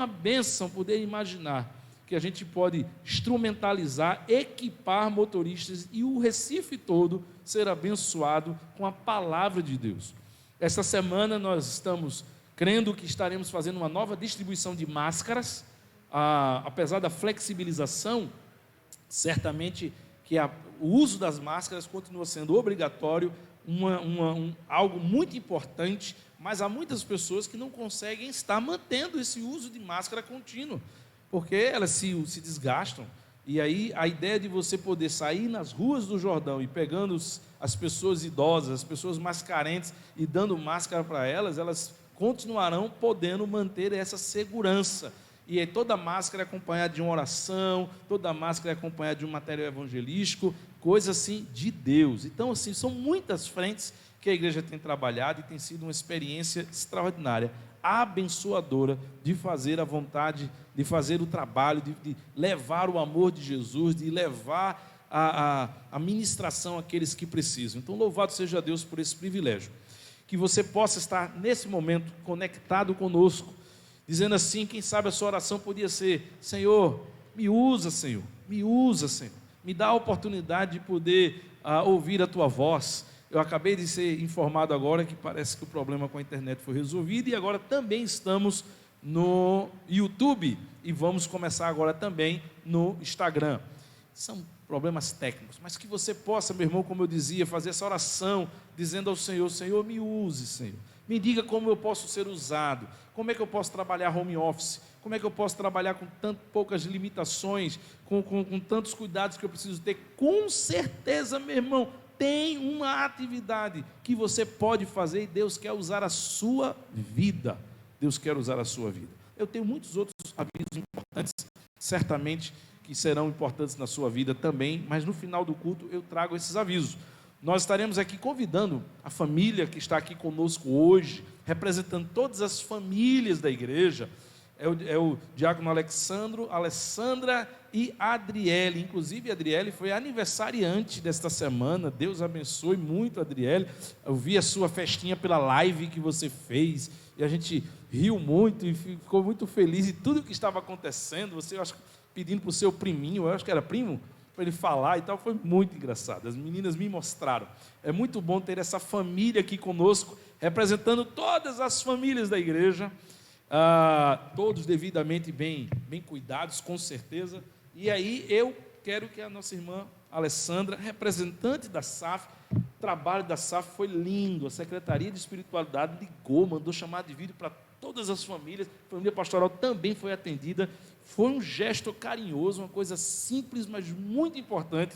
uma bênção poder imaginar que a gente pode instrumentalizar, equipar motoristas e o Recife todo ser abençoado com a palavra de Deus. Essa semana nós estamos crendo que estaremos fazendo uma nova distribuição de máscaras, apesar da flexibilização, certamente que o uso das máscaras continua sendo obrigatório, algo muito importante, mas há muitas pessoas que não conseguem estar mantendo esse uso de máscara contínuo, porque elas se desgastam. E aí a ideia de você poder sair nas ruas do Jordão e pegando as pessoas idosas, as pessoas mais carentes e dando máscara para elas continuarão podendo manter essa segurança. E aí toda máscara é acompanhada de uma oração, toda máscara é acompanhada de um material evangelístico, coisa assim de Deus. Então, assim, são muitas frentes que a igreja tem trabalhado e tem sido uma experiência extraordinária, abençoadora, de fazer a vontade, de fazer o trabalho, de levar o amor de Jesus, de levar a ministração àqueles que precisam. Então, louvado seja Deus por esse privilégio. Que você possa estar nesse momento conectado conosco, dizendo assim, quem sabe a sua oração podia ser: Senhor, me usa, Senhor, me dá a oportunidade de poder ouvir a tua voz. Eu acabei de ser informado agora que parece que o problema com a internet foi resolvido, e agora também estamos no YouTube, e vamos começar agora também no Instagram. São problemas técnicos, mas que você possa, meu irmão, como eu dizia, fazer essa oração, dizendo ao Senhor: Senhor, me use, Senhor, me diga como eu posso ser usado, como é que eu posso trabalhar home office, como é que eu posso trabalhar com poucas limitações, com tantos cuidados que eu preciso ter. Com certeza, meu irmão, tem uma atividade que você pode fazer, e Deus quer usar a sua vida. Deus quer usar a sua vida. Eu tenho muitos outros avisos importantes, certamente que serão importantes na sua vida também, mas no final do culto eu trago esses avisos. Nós estaremos aqui convidando a família que está aqui conosco hoje, representando todas as famílias da igreja. É o diácono Alessandra e Adriele. Inclusive, a Adriele foi aniversariante desta semana. Deus abençoe muito a Adriele. Eu vi a sua festinha pela live que você fez, e a gente riu muito e ficou muito feliz em tudo que estava acontecendo. Você, eu acho, pedindo para o seu priminho, eu acho que era primo, para ele falar e tal. Foi muito engraçado. As meninas me mostraram. É muito bom ter essa família aqui conosco, representando todas as famílias da igreja. Todos devidamente bem cuidados, com certeza. E aí eu quero que a nossa irmã Alessandra, representante da SAF, o trabalho da SAF foi lindo. A Secretaria de Espiritualidade ligou, mandou chamar de vídeo para todas as famílias. A família pastoral também foi atendida. Foi um gesto carinhoso, uma coisa simples, mas muito importante.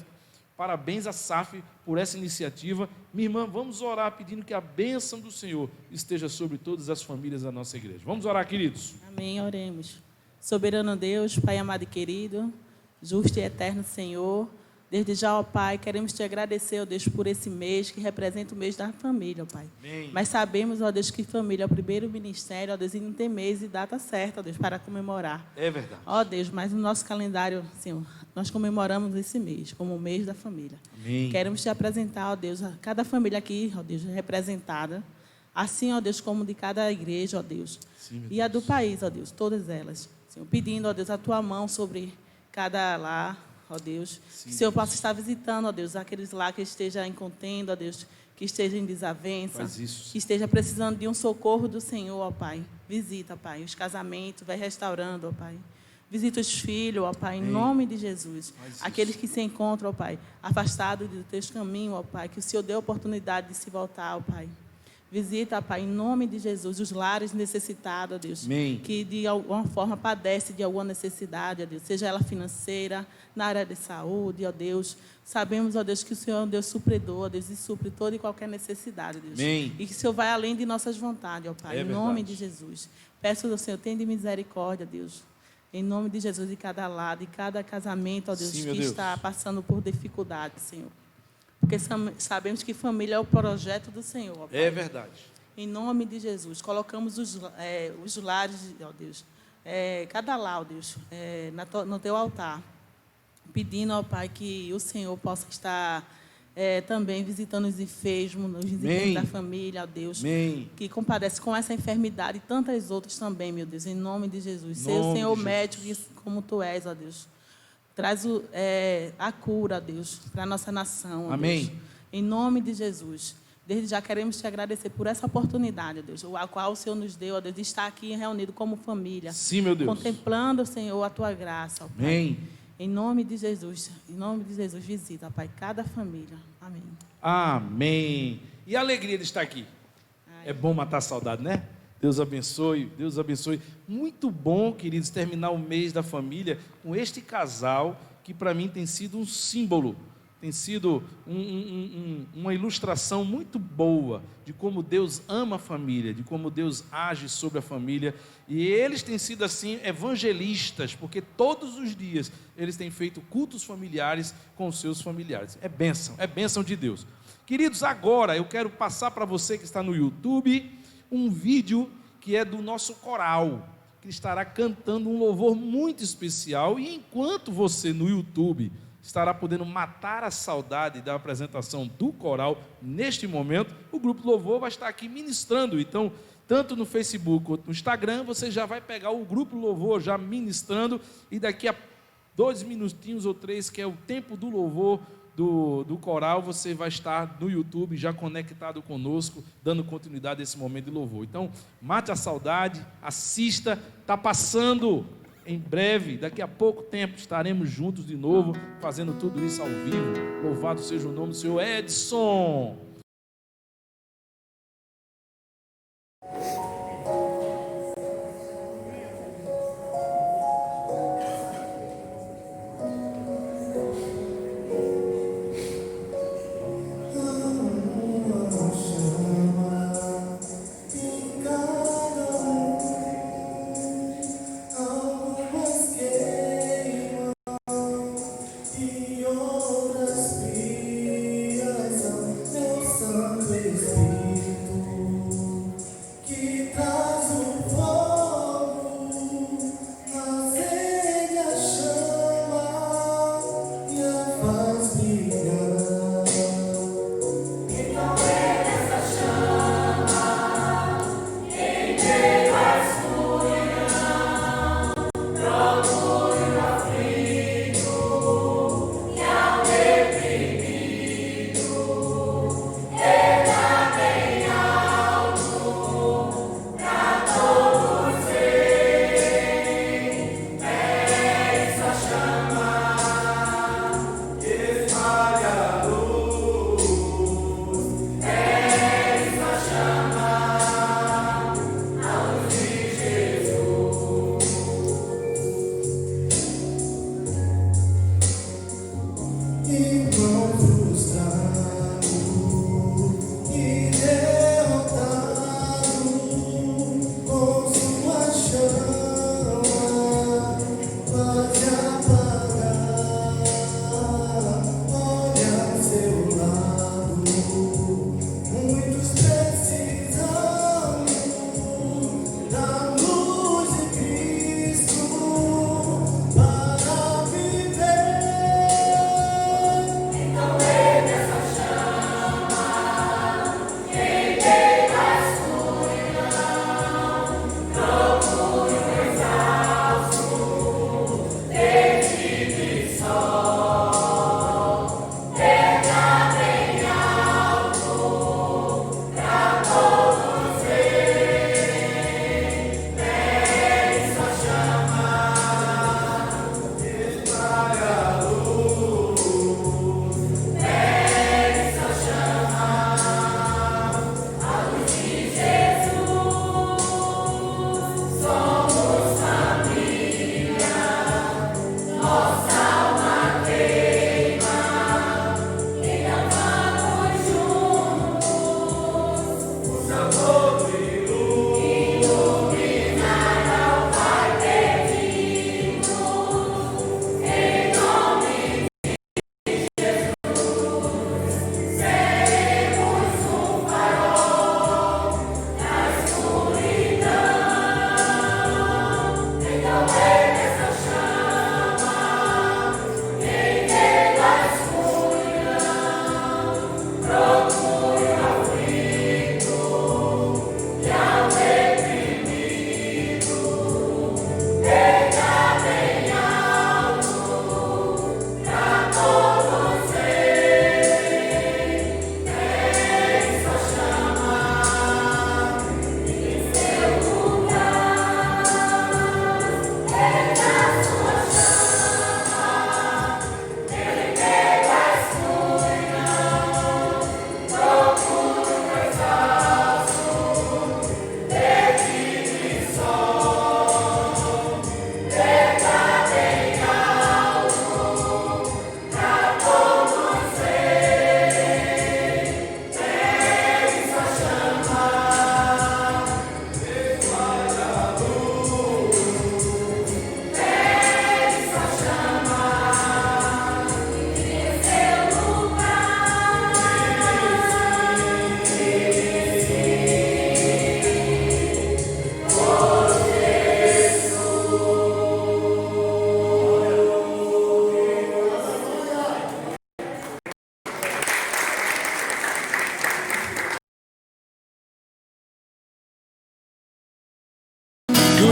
Parabéns à SAF por essa iniciativa. Minha irmã, vamos orar pedindo que a bênção do Senhor esteja sobre todas as famílias da nossa igreja. Vamos orar, queridos. Amém, oremos. Soberano Deus, Pai amado e querido, justo e eterno Senhor, desde já, ó Pai, queremos te agradecer, ó Deus, por esse mês que representa o mês da família, ó Pai. Amém. Mas sabemos, ó Deus, que família é o primeiro ministério, ó Deus, e não tem mês e data certa, ó Deus, para comemorar. É verdade. Ó Deus, mas no nosso calendário, Senhor, nós comemoramos esse mês como o mês da família. Amém. Queremos te apresentar, ó Deus, a cada família aqui, ó Deus, representada, assim, ó Deus, como de cada igreja, ó Deus. Sim, E a do país, ó Deus, todas elas. Senhor, pedindo, ó Deus, a tua mão sobre cada lar, ó Deus. Sim, que o Senhor possa estar visitando, ó Deus, aqueles lá que estejam em contenda, ó Deus, que estejam em desavença, Faz isso. que esteja precisando de um socorro do Senhor, ó Pai. Visita, Pai, os casamentos, vai restaurando, ó Pai. Visita os filhos, ó Pai, em nome de Jesus. Aqueles que se encontram, ó Pai, afastados dos teus caminhos, ó Pai, que o Senhor dê a oportunidade de se voltar, ó Pai. Visita, Pai, em nome de Jesus, os lares necessitados, ó Deus, Amém. que de alguma forma padecem de alguma necessidade, ó Deus, seja ela financeira, na área de saúde, ó Deus. Sabemos, ó Deus, que o Senhor é um Deus supridor, ó Deus, e supre toda e qualquer necessidade, Deus. Amém. E que o Senhor vai além de nossas vontades, ó Pai, É em nome verdade. de Jesus. Peço ao Senhor, tenha de misericórdia, Deus. Em nome de Jesus, de cada lado, de cada casamento, ó Deus, Sim, que meu Deus. está passando por dificuldade, Senhor. Porque sabemos que família é o projeto do Senhor, ó Pai. É verdade. Em nome de Jesus, colocamos os lares, ó Deus, cada lar, ó Deus, no teu altar, pedindo, ó Pai, que o Senhor possa estar também visitando os enfermos, os enfermos da família, ó Deus, Amém. que compadece com essa enfermidade e tantas outras também, meu Deus, em nome de Jesus. Ser o Nome Senhor de médico Jesus. como Tu és, ó Deus. Traz a cura, ó Deus, para a nossa nação, ó Amém. Deus. Em nome de Jesus. Desde já queremos te agradecer por essa oportunidade, ó Deus, a qual o Senhor nos deu, ó Deus, de estar aqui reunido como família. Sim, meu Deus. Contemplando, Senhor, a Tua graça, ó Pai. Amém. Em nome de Jesus, visita, Pai, cada família. Amém. Amém. E a alegria de estar aqui. É bom matar a saudade, né? Deus abençoe, Deus abençoe. Muito bom, queridos, terminar o mês da família com este casal que para mim tem sido um símbolo, tem sido uma ilustração muito boa de como Deus ama a família, de como Deus age sobre a família. E eles têm sido assim evangelistas, porque todos os dias eles têm feito cultos familiares com os seus familiares. É bênção de Deus. Queridos, agora eu quero passar para você que está no YouTube um vídeo que é do nosso coral, que estará cantando um louvor muito especial. E enquanto você no YouTube estará podendo matar a saudade da apresentação do coral, neste momento, o Grupo Louvor vai estar aqui ministrando. Então, tanto no Facebook quanto no Instagram, você já vai pegar o Grupo Louvor já ministrando, e daqui a 2 minutinhos ou 3, que é o tempo do louvor do coral, você vai estar no YouTube já conectado conosco, dando continuidade a esse momento de louvor. Então, mate a saudade, assista, está passando em breve, daqui a pouco tempo, estaremos juntos de novo, fazendo tudo isso ao vivo. Louvado seja o nome do Senhor. Edson!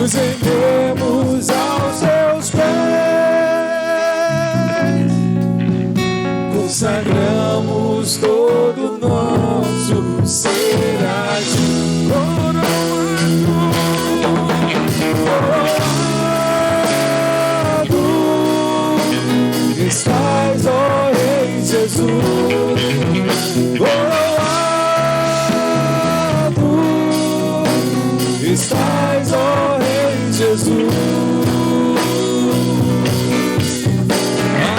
nos rendemos aos seus pés, consagramos todo o nosso ser a ti. Estás, ó Rei Jesus, louvado estás, ó Rei Jesus.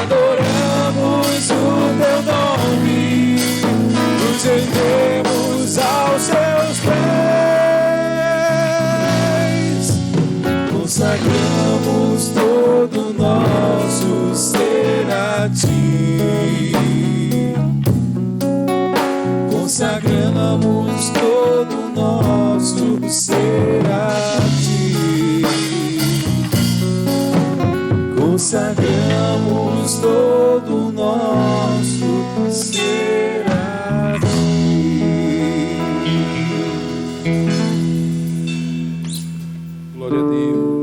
Adoramos o teu nome, nos rendemos aos seus pés, consagramos todo o nosso ser a ti, consagramos todo o nosso ser a ti, consagramos todo o nosso ser a ti. Glória a Deus.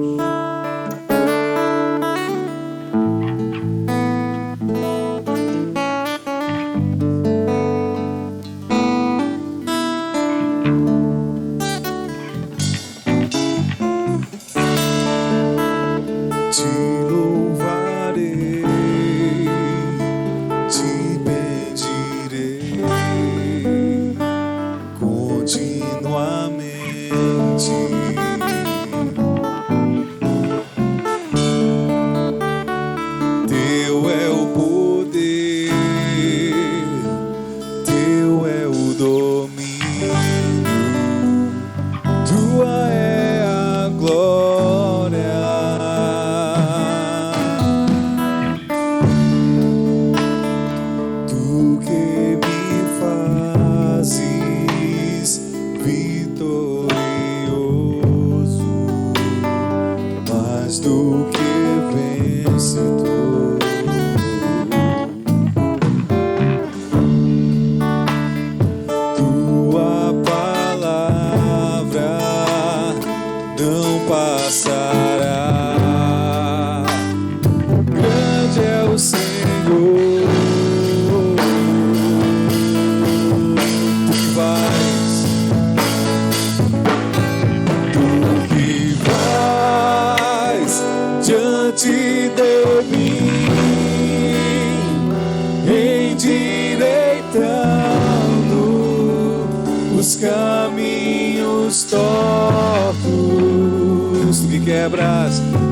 Caminhos tortos,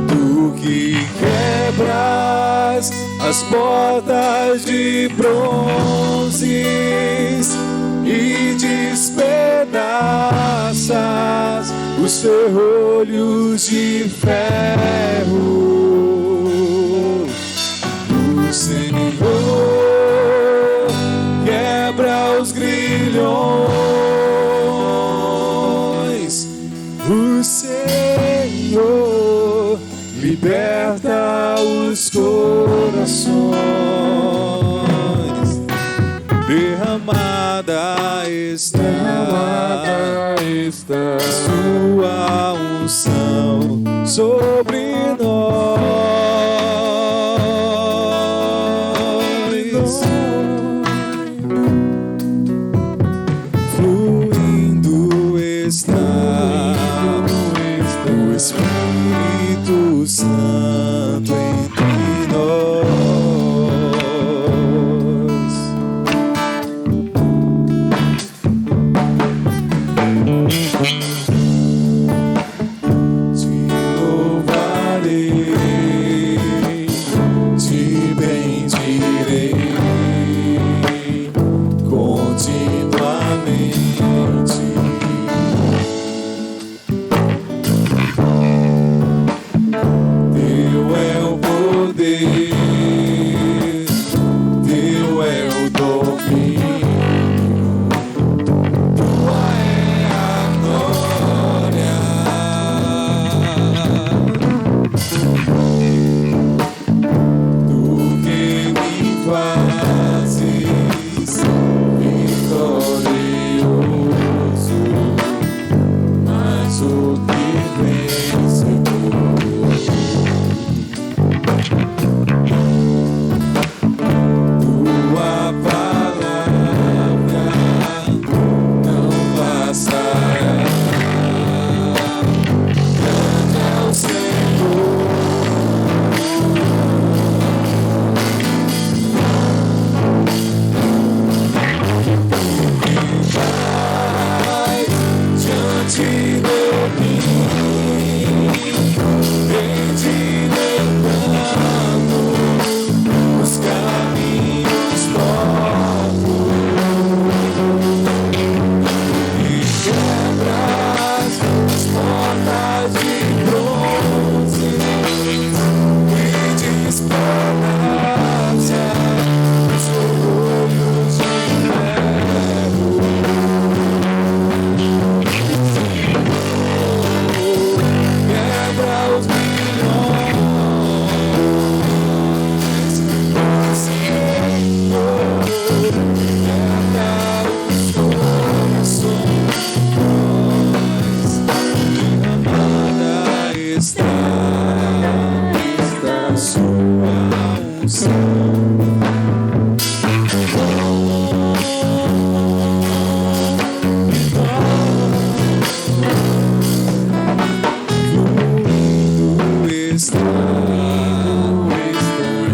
tu que quebras as portas de bronze e despedaças os ferrolhos de ferro. O Senhor quebra os grilhões. O Senhor liberta os corações. Derramada está sua unção sobre nós. Fluindo está o Espírito Santo entre nós. Te louvarei, te bendirei continuamente. Teu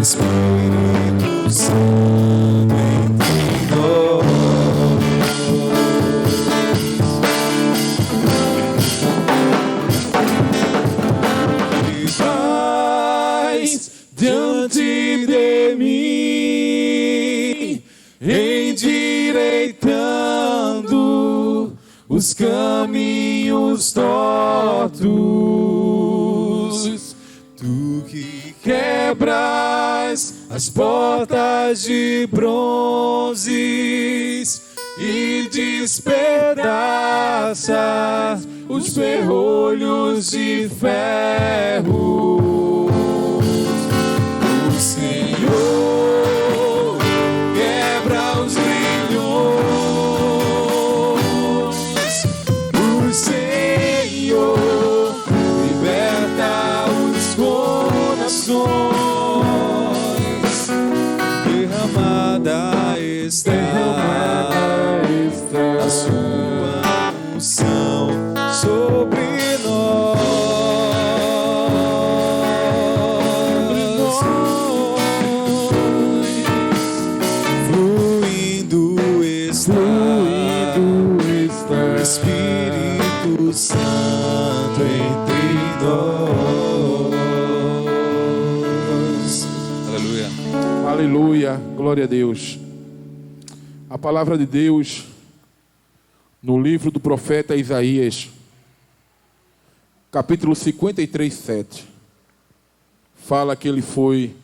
Espírito Santo entre nós. Paz diante de mim, endireitando os caminhos tortos. Tu que quebras as portas de bronze e despedaças os ferrolhos de ferro. O Senhor quebra os grilhões. O Senhor liberta os corações. Derramada está a sua unção sobre nós. Fluindo está o Espírito Santo entre nós. Aleluia. Aleluia, glória a Deus. A palavra de Deus no livro do profeta Isaías, capítulo 53, 7, fala que ele foi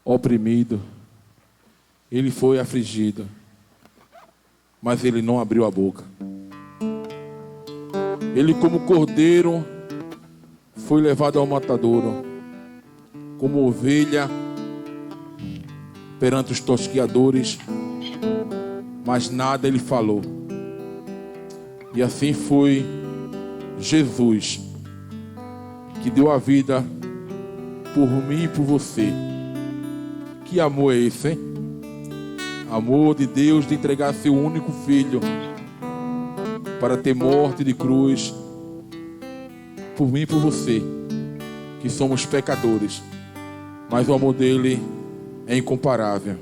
oprimido, ele foi afligido, mas ele não abriu a boca. Ele, como cordeiro, foi levado ao matadouro, como ovelha perante os tosquiadores, mas nada ele falou. E assim foi Jesus, que deu a vida por mim e por você. Que amor é esse, hein? Amor de Deus de entregar seu único filho para ter morte de cruz por mim e por você, que somos pecadores, mas o amor dele é incomparável.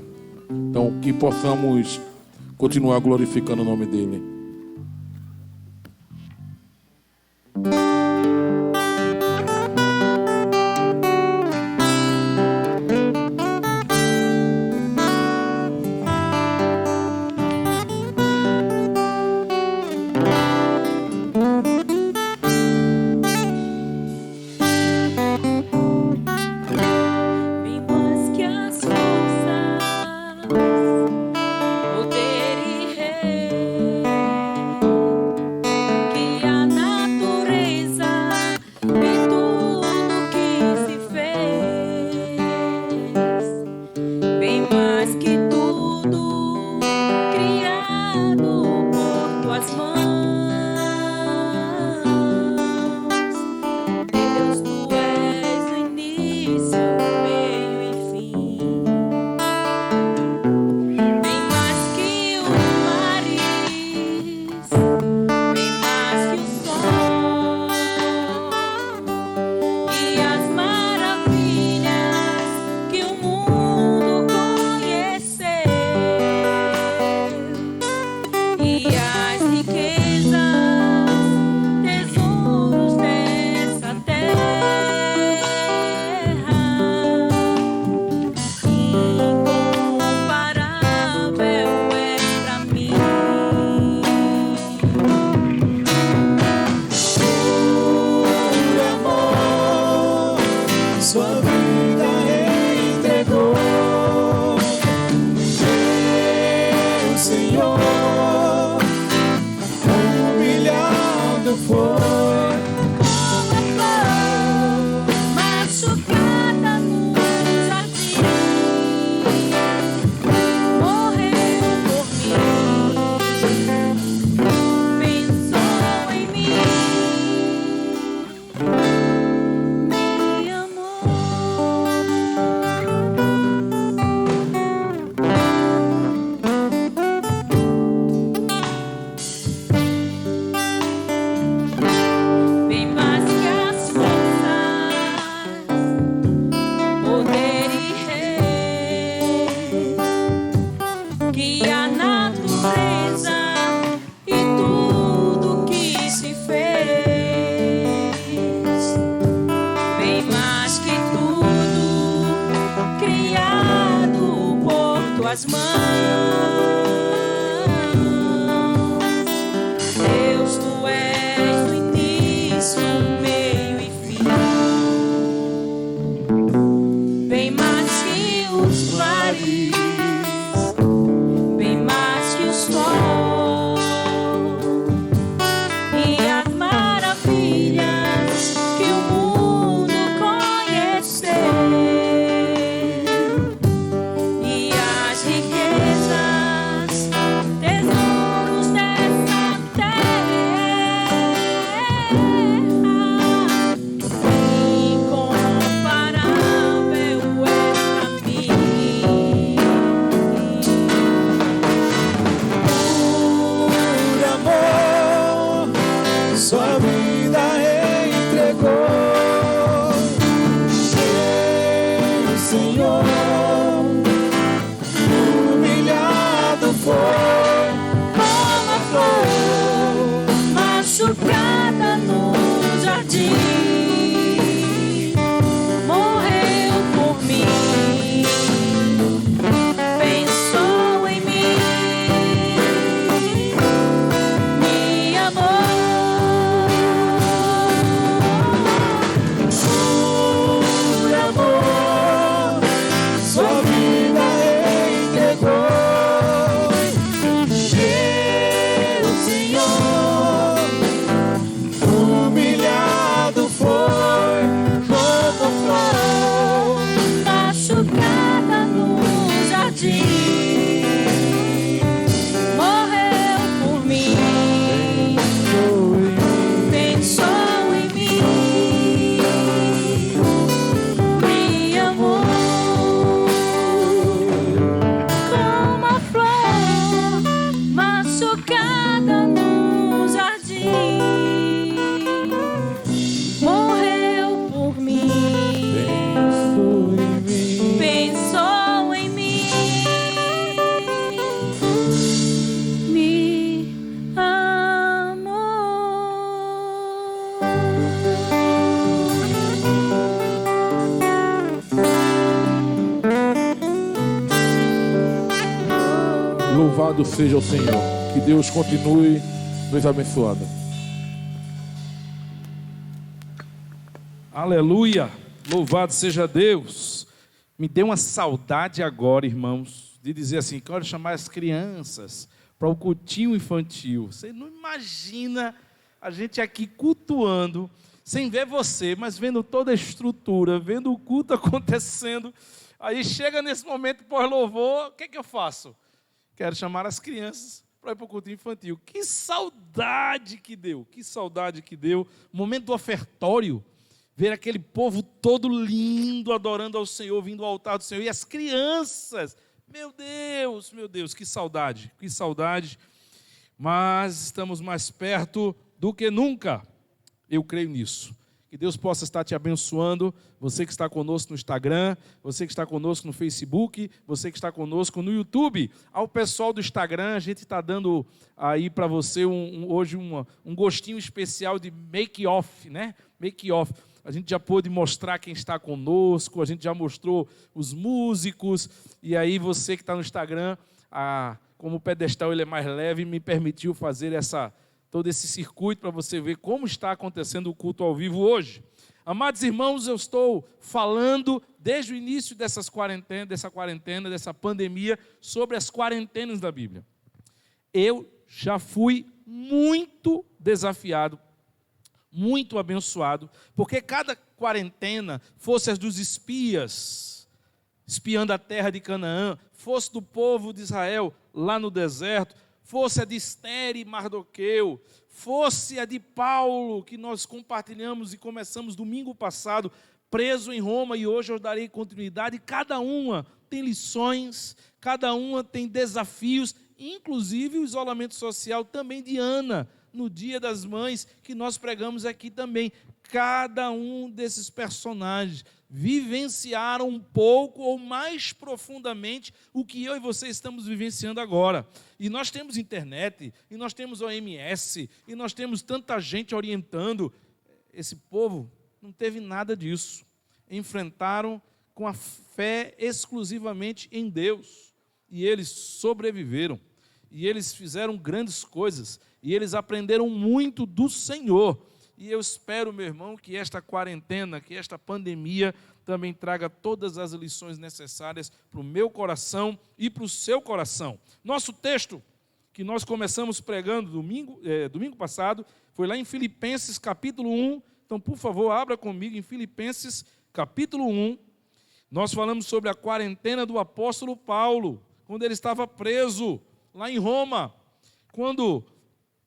Então, que possamos continuar glorificando o nome dele. tuas mãos. Deus, tu és o início, o meio e fim. Bem mais que os mares, bem mais que o sol e as maravilhas que o mundo conheceu. E as riquezas, tesouros dessa terra, incomparável és pra mim. Por amor, sua vida entregou. Seu Senhor, humilhado foi Como a flor machucada no jardim, morreu por mim, pensou em mim, me amou. por amor, sua vida entregou. Seu Senhor, humilhado foi como flor Machucada no jardim, morreu por mim, pensou em mim, me amou. Como a flor machucada no jardim, morreu por mim, pensou em mim, me amou. Louvado seja o Senhor. Que Deus continue nos abençoando. Aleluia. Louvado seja Deus. Me deu uma saudade agora, irmãos, de dizer assim, quero chamar as crianças para o cultinho infantil. Você não imagina a gente aqui cultuando, sem ver você, mas vendo toda a estrutura, vendo o culto acontecendo. Aí chega nesse momento pós-louvor, o que é que eu faço? Quero chamar as crianças para ir para o culto infantil. Que saudade que deu, que saudade que deu. Momento do ofertório, ver aquele povo todo lindo, adorando ao Senhor, vindo ao altar do Senhor. E as crianças, meu Deus, que saudade, que saudade. Mas estamos mais perto do que nunca. Eu creio nisso. Que Deus possa estar te abençoando, você que está conosco no Instagram, você que está conosco no Facebook, você que está conosco no YouTube. Ao pessoal do Instagram, a gente está dando aí para você hoje um gostinho especial de make-off, né? Make-off. A gente já pôde mostrar quem está conosco, a gente já mostrou os músicos, e aí você que está no Instagram, como o pedestal ele é mais leve, me permitiu fazer todo esse circuito para você ver como está acontecendo o culto ao vivo hoje. Amados irmãos, eu estou falando desde o início dessa quarentena, dessa pandemia, sobre as quarentenas da Bíblia. Eu já fui muito desafiado, muito abençoado, porque cada quarentena, fosse as dos espias, espiando a terra de Canaã, fosse do povo de Israel lá no deserto, fosse a de Esther e Mardoqueu, fosse a de Paulo, que nós compartilhamos e começamos domingo passado, preso em Roma, e hoje eu darei continuidade. Cada uma tem lições, cada uma tem desafios, inclusive o isolamento social também de Ana, no Dia das Mães, que nós pregamos aqui também. Cada um desses personagens vivenciaram um pouco ou mais profundamente o que eu e você estamos vivenciando agora. E nós temos internet, e nós temos OMS, e nós temos tanta gente orientando. Esse povo não teve nada disso. Enfrentaram com a fé exclusivamente em Deus. e eles sobreviveram, e eles fizeram grandes coisas, e eles aprenderam muito do Senhor. E eu espero, meu irmão, que esta quarentena, que esta pandemia também traga todas as lições necessárias para o meu coração e para o seu coração. Nosso texto, que nós começamos pregando domingo passado, foi lá em Filipenses capítulo 1. Então, por favor, abra comigo em Filipenses capítulo 1. Nós falamos sobre a quarentena do apóstolo Paulo, quando ele estava preso lá em Roma, quando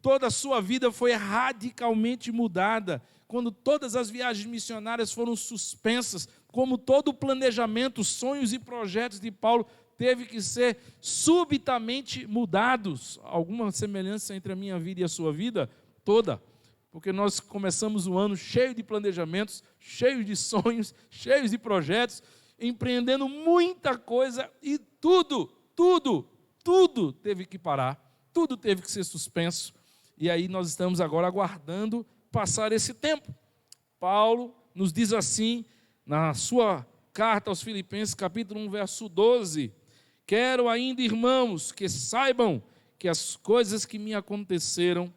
toda a sua vida foi radicalmente mudada, quando todas as viagens missionárias foram suspensas, como todo o planejamento, sonhos e projetos de Paulo teve que ser subitamente mudados. Alguma semelhança entre a minha vida e a sua vida? Toda. Porque nós começamos o ano cheio de planejamentos, cheio de sonhos, cheios de projetos, empreendendo muita coisa e tudo teve que parar, tudo teve que ser suspenso. E aí nós estamos agora aguardando passar esse tempo. Paulo nos diz assim, na sua carta aos Filipenses, capítulo 1, verso 12: quero ainda, irmãos, que saibam que as coisas que me aconteceram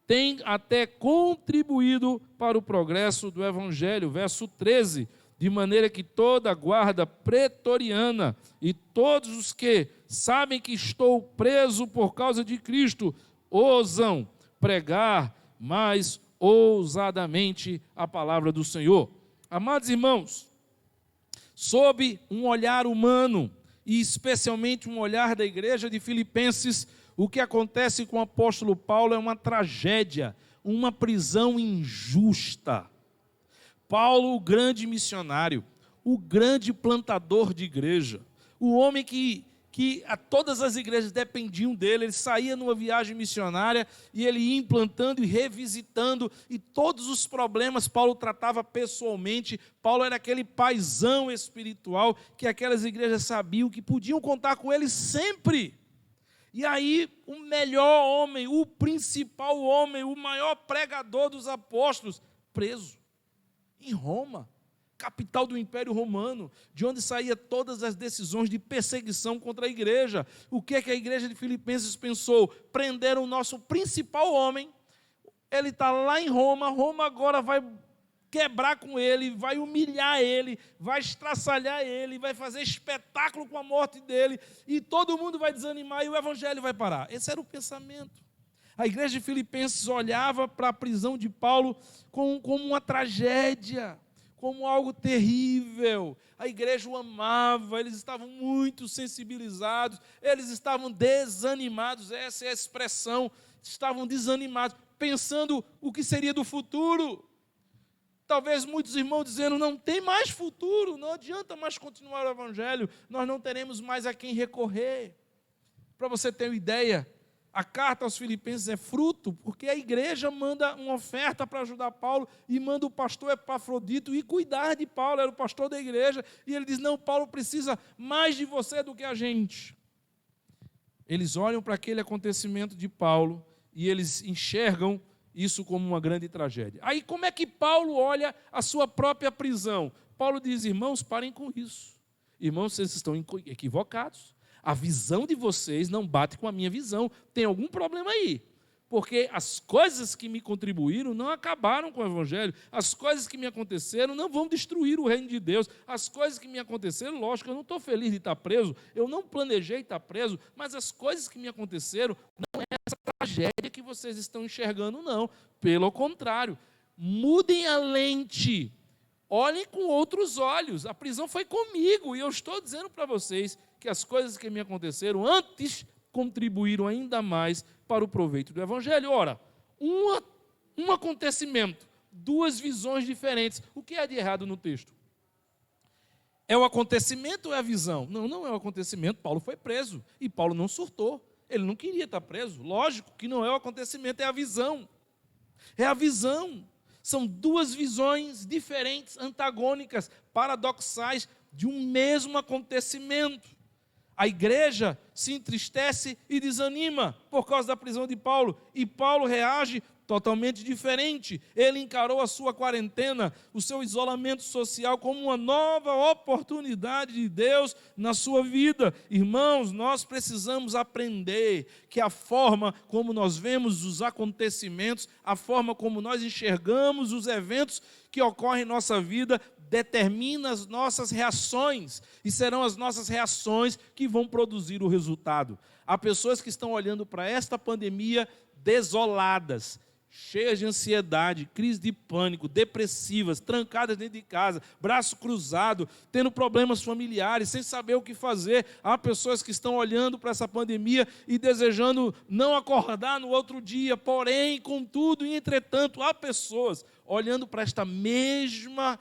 têm até contribuído para o progresso do Evangelho. Verso 13: de maneira que toda a guarda pretoriana e todos os que sabem que estou preso por causa de Cristo ousam pregar mais ousadamente a palavra do Senhor. Amados irmãos, sob um olhar humano, e especialmente um olhar da igreja de Filipenses, o que acontece com o apóstolo Paulo é uma tragédia, uma prisão injusta. Paulo, o grande missionário, o grande plantador de igreja, o homem que a todas as igrejas dependiam dele, ele saía numa viagem missionária e ele ia implantando e revisitando, e todos os problemas Paulo tratava pessoalmente. Paulo era aquele paizão espiritual que aquelas igrejas sabiam que podiam contar com ele sempre. E aí, o melhor homem, o principal homem, o maior pregador dos apóstolos, preso em Roma, capital do Império Romano, de onde saía todas as decisões de perseguição contra a igreja. O que é que a igreja de Filipenses pensou? Prenderam o nosso principal homem, ele está lá em Roma, Roma agora vai quebrar com ele, vai humilhar ele, vai estraçalhar ele, vai fazer espetáculo com a morte dele, e todo mundo vai desanimar e o evangelho vai parar. Esse era o pensamento. A igreja de Filipenses olhava para a prisão de Paulo como uma tragédia, como algo terrível. A igreja o amava, eles estavam muito sensibilizados, eles estavam desanimados, essa é a expressão, estavam desanimados, pensando o que seria do futuro. Talvez muitos irmãos dizendo, não tem mais futuro, não adianta mais continuar o evangelho, nós não teremos mais a quem recorrer. Para você ter uma ideia, a carta aos Filipenses é fruto, porque a igreja manda uma oferta para ajudar Paulo, e manda o pastor Epafrodito ir cuidar de Paulo, era o pastor da igreja, e ele diz, não, Paulo precisa mais de você do que a gente. Eles olham para aquele acontecimento de Paulo, e eles enxergam isso como uma grande tragédia. Aí como é que Paulo olha a sua própria prisão? Paulo diz, irmãos, parem com isso. Irmãos, vocês estão equivocados. A visão de vocês não bate com a minha visão. Tem algum problema aí. Porque as coisas que me contribuíram não acabaram com o evangelho. As coisas que me aconteceram não vão destruir o reino de Deus. As coisas que me aconteceram, lógico, eu não estou feliz de estar preso. Eu não planejei estar preso. Mas as coisas que me aconteceram não é essa tragédia que vocês estão enxergando, não. Pelo contrário, mudem a lente. Olhem com outros olhos. A prisão foi comigo. E eu estou dizendo para vocês que as coisas que me aconteceram antes contribuíram ainda mais para o proveito do evangelho. Ora, um acontecimento, duas visões diferentes. O que é de errado no texto? É o acontecimento ou é a visão? Não, não é o acontecimento. Paulo foi preso e Paulo não surtou. Ele não queria estar preso. Lógico que não é o acontecimento, é a visão. É a visão. São duas visões diferentes, antagônicas, paradoxais de um mesmo acontecimento. A igreja se entristece e desanima por causa da prisão de Paulo. E Paulo reage totalmente diferente. Ele encarou a sua quarentena, o seu isolamento social, como uma nova oportunidade de Deus na sua vida. Irmãos, nós precisamos aprender que a forma como nós vemos os acontecimentos, a forma como nós enxergamos os eventos que ocorrem em nossa vida, determina as nossas reações, e serão as nossas reações que vão produzir o resultado. Há pessoas que estão olhando para esta pandemia desoladas, cheias de ansiedade, crise de pânico, depressivas, trancadas dentro de casa, braço cruzado, tendo problemas familiares, sem saber o que fazer. Há pessoas que estão olhando para essa pandemia e desejando não acordar no outro dia, porém, contudo e entretanto, há pessoas olhando para esta mesma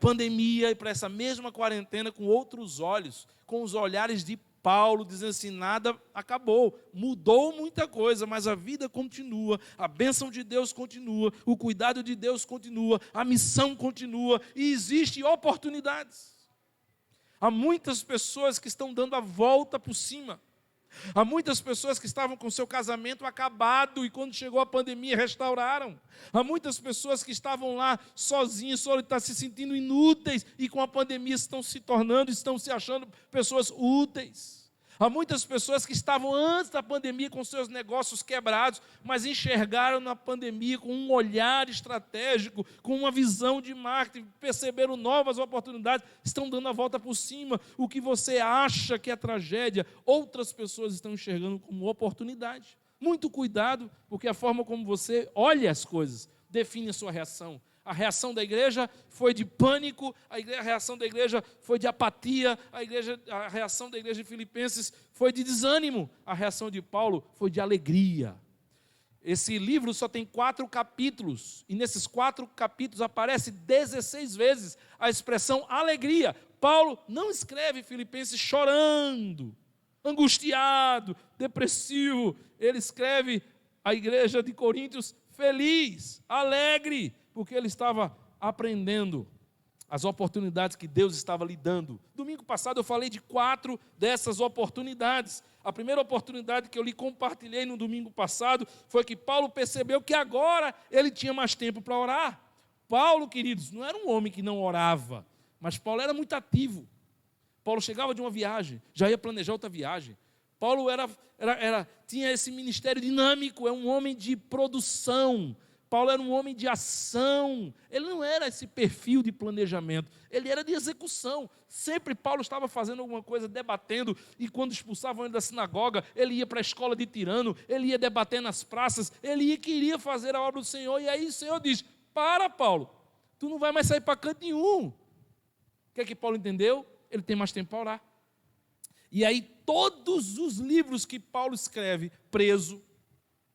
pandemia e para essa mesma quarentena com outros olhos, com os olhares de Paulo, dizendo assim: nada acabou, mudou muita coisa, mas a vida continua, a bênção de Deus continua, o cuidado de Deus continua, a missão continua e existem oportunidades. Há muitas pessoas que estão dando a volta por cima. Há muitas pessoas que estavam com seu casamento acabado e quando chegou a pandemia restauraram. Há muitas pessoas que estavam lá sozinhas, solitárias, se sentindo inúteis e com a pandemia estão se achando pessoas úteis. Há muitas pessoas que estavam antes da pandemia com seus negócios quebrados, mas enxergaram na pandemia com um olhar estratégico, com uma visão de marketing, perceberam novas oportunidades, estão dando a volta por cima. O que você acha que é tragédia, outras pessoas estão enxergando como oportunidade. Muito cuidado, porque a forma como você olha as coisas define a sua reação. A reação da igreja foi de pânico, a reação da igreja foi de apatia, a reação da igreja de Filipenses foi de desânimo, a reação de Paulo foi de alegria. Esse livro só tem 4 capítulos, e nesses 4 capítulos aparece 16 vezes a expressão alegria. Paulo não escreve Filipenses chorando, angustiado, depressivo. Ele escreve a igreja de Coríntios feliz, alegre, porque ele estava aprendendo as oportunidades que Deus estava lhe dando. Domingo passado eu falei de 4 dessas oportunidades. A primeira oportunidade que eu lhe compartilhei no domingo passado foi que Paulo percebeu que agora ele tinha mais tempo para orar. Paulo, queridos, não era um homem que não orava, mas Paulo era muito ativo. Paulo chegava de uma viagem, já ia planejar outra viagem. Paulo tinha esse ministério dinâmico, é um homem de produção. Paulo era um homem de ação, ele não era esse perfil de planejamento, ele era de execução. Sempre Paulo estava fazendo alguma coisa, debatendo, e quando expulsavam ele da sinagoga, ele ia para a escola de Tirano, ele ia debater nas praças, queria fazer a obra do Senhor, e aí o Senhor diz: para, Paulo, tu não vai mais sair para canto nenhum. O que é que Paulo entendeu? Ele tem mais tempo para orar. E aí todos os livros que Paulo escreve, preso,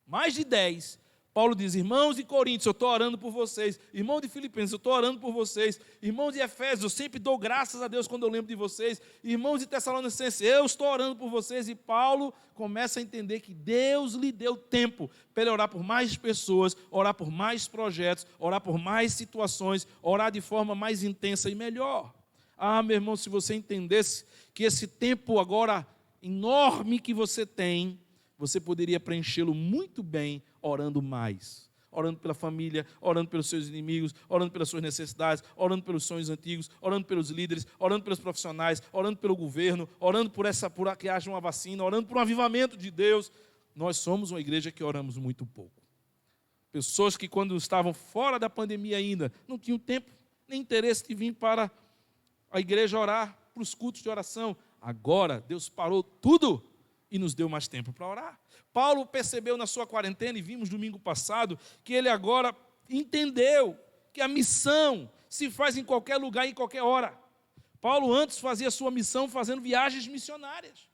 mais de 10, Paulo diz: irmãos de Coríntios, eu estou orando por vocês. Irmão de Filipenses, eu estou orando por vocês. Irmãos de Efésios, eu sempre dou graças a Deus quando eu lembro de vocês. Irmãos de Tessalonicenses, eu estou orando por vocês. E Paulo começa a entender que Deus lhe deu tempo para ele orar por mais pessoas, orar por mais projetos, orar por mais situações, orar de forma mais intensa e melhor. Ah, meu irmão, se você entendesse que esse tempo agora enorme que você tem, você poderia preenchê-lo muito bem orando mais. Orando pela família, orando pelos seus inimigos, orando pelas suas necessidades, orando pelos sonhos antigos, orando pelos líderes, orando pelos profissionais, orando pelo governo, orando por que haja uma vacina, orando por um avivamento de Deus. Nós somos uma igreja que oramos muito pouco. Pessoas que quando estavam fora da pandemia ainda, não tinham tempo nem interesse de vir para a igreja orar, para os cultos de oração. Agora Deus parou tudo e nos deu mais tempo para orar. Paulo percebeu na sua quarentena, e vimos domingo passado, que ele agora entendeu que a missão se faz em qualquer lugar, em qualquer hora. Paulo antes fazia a sua missão fazendo viagens missionárias.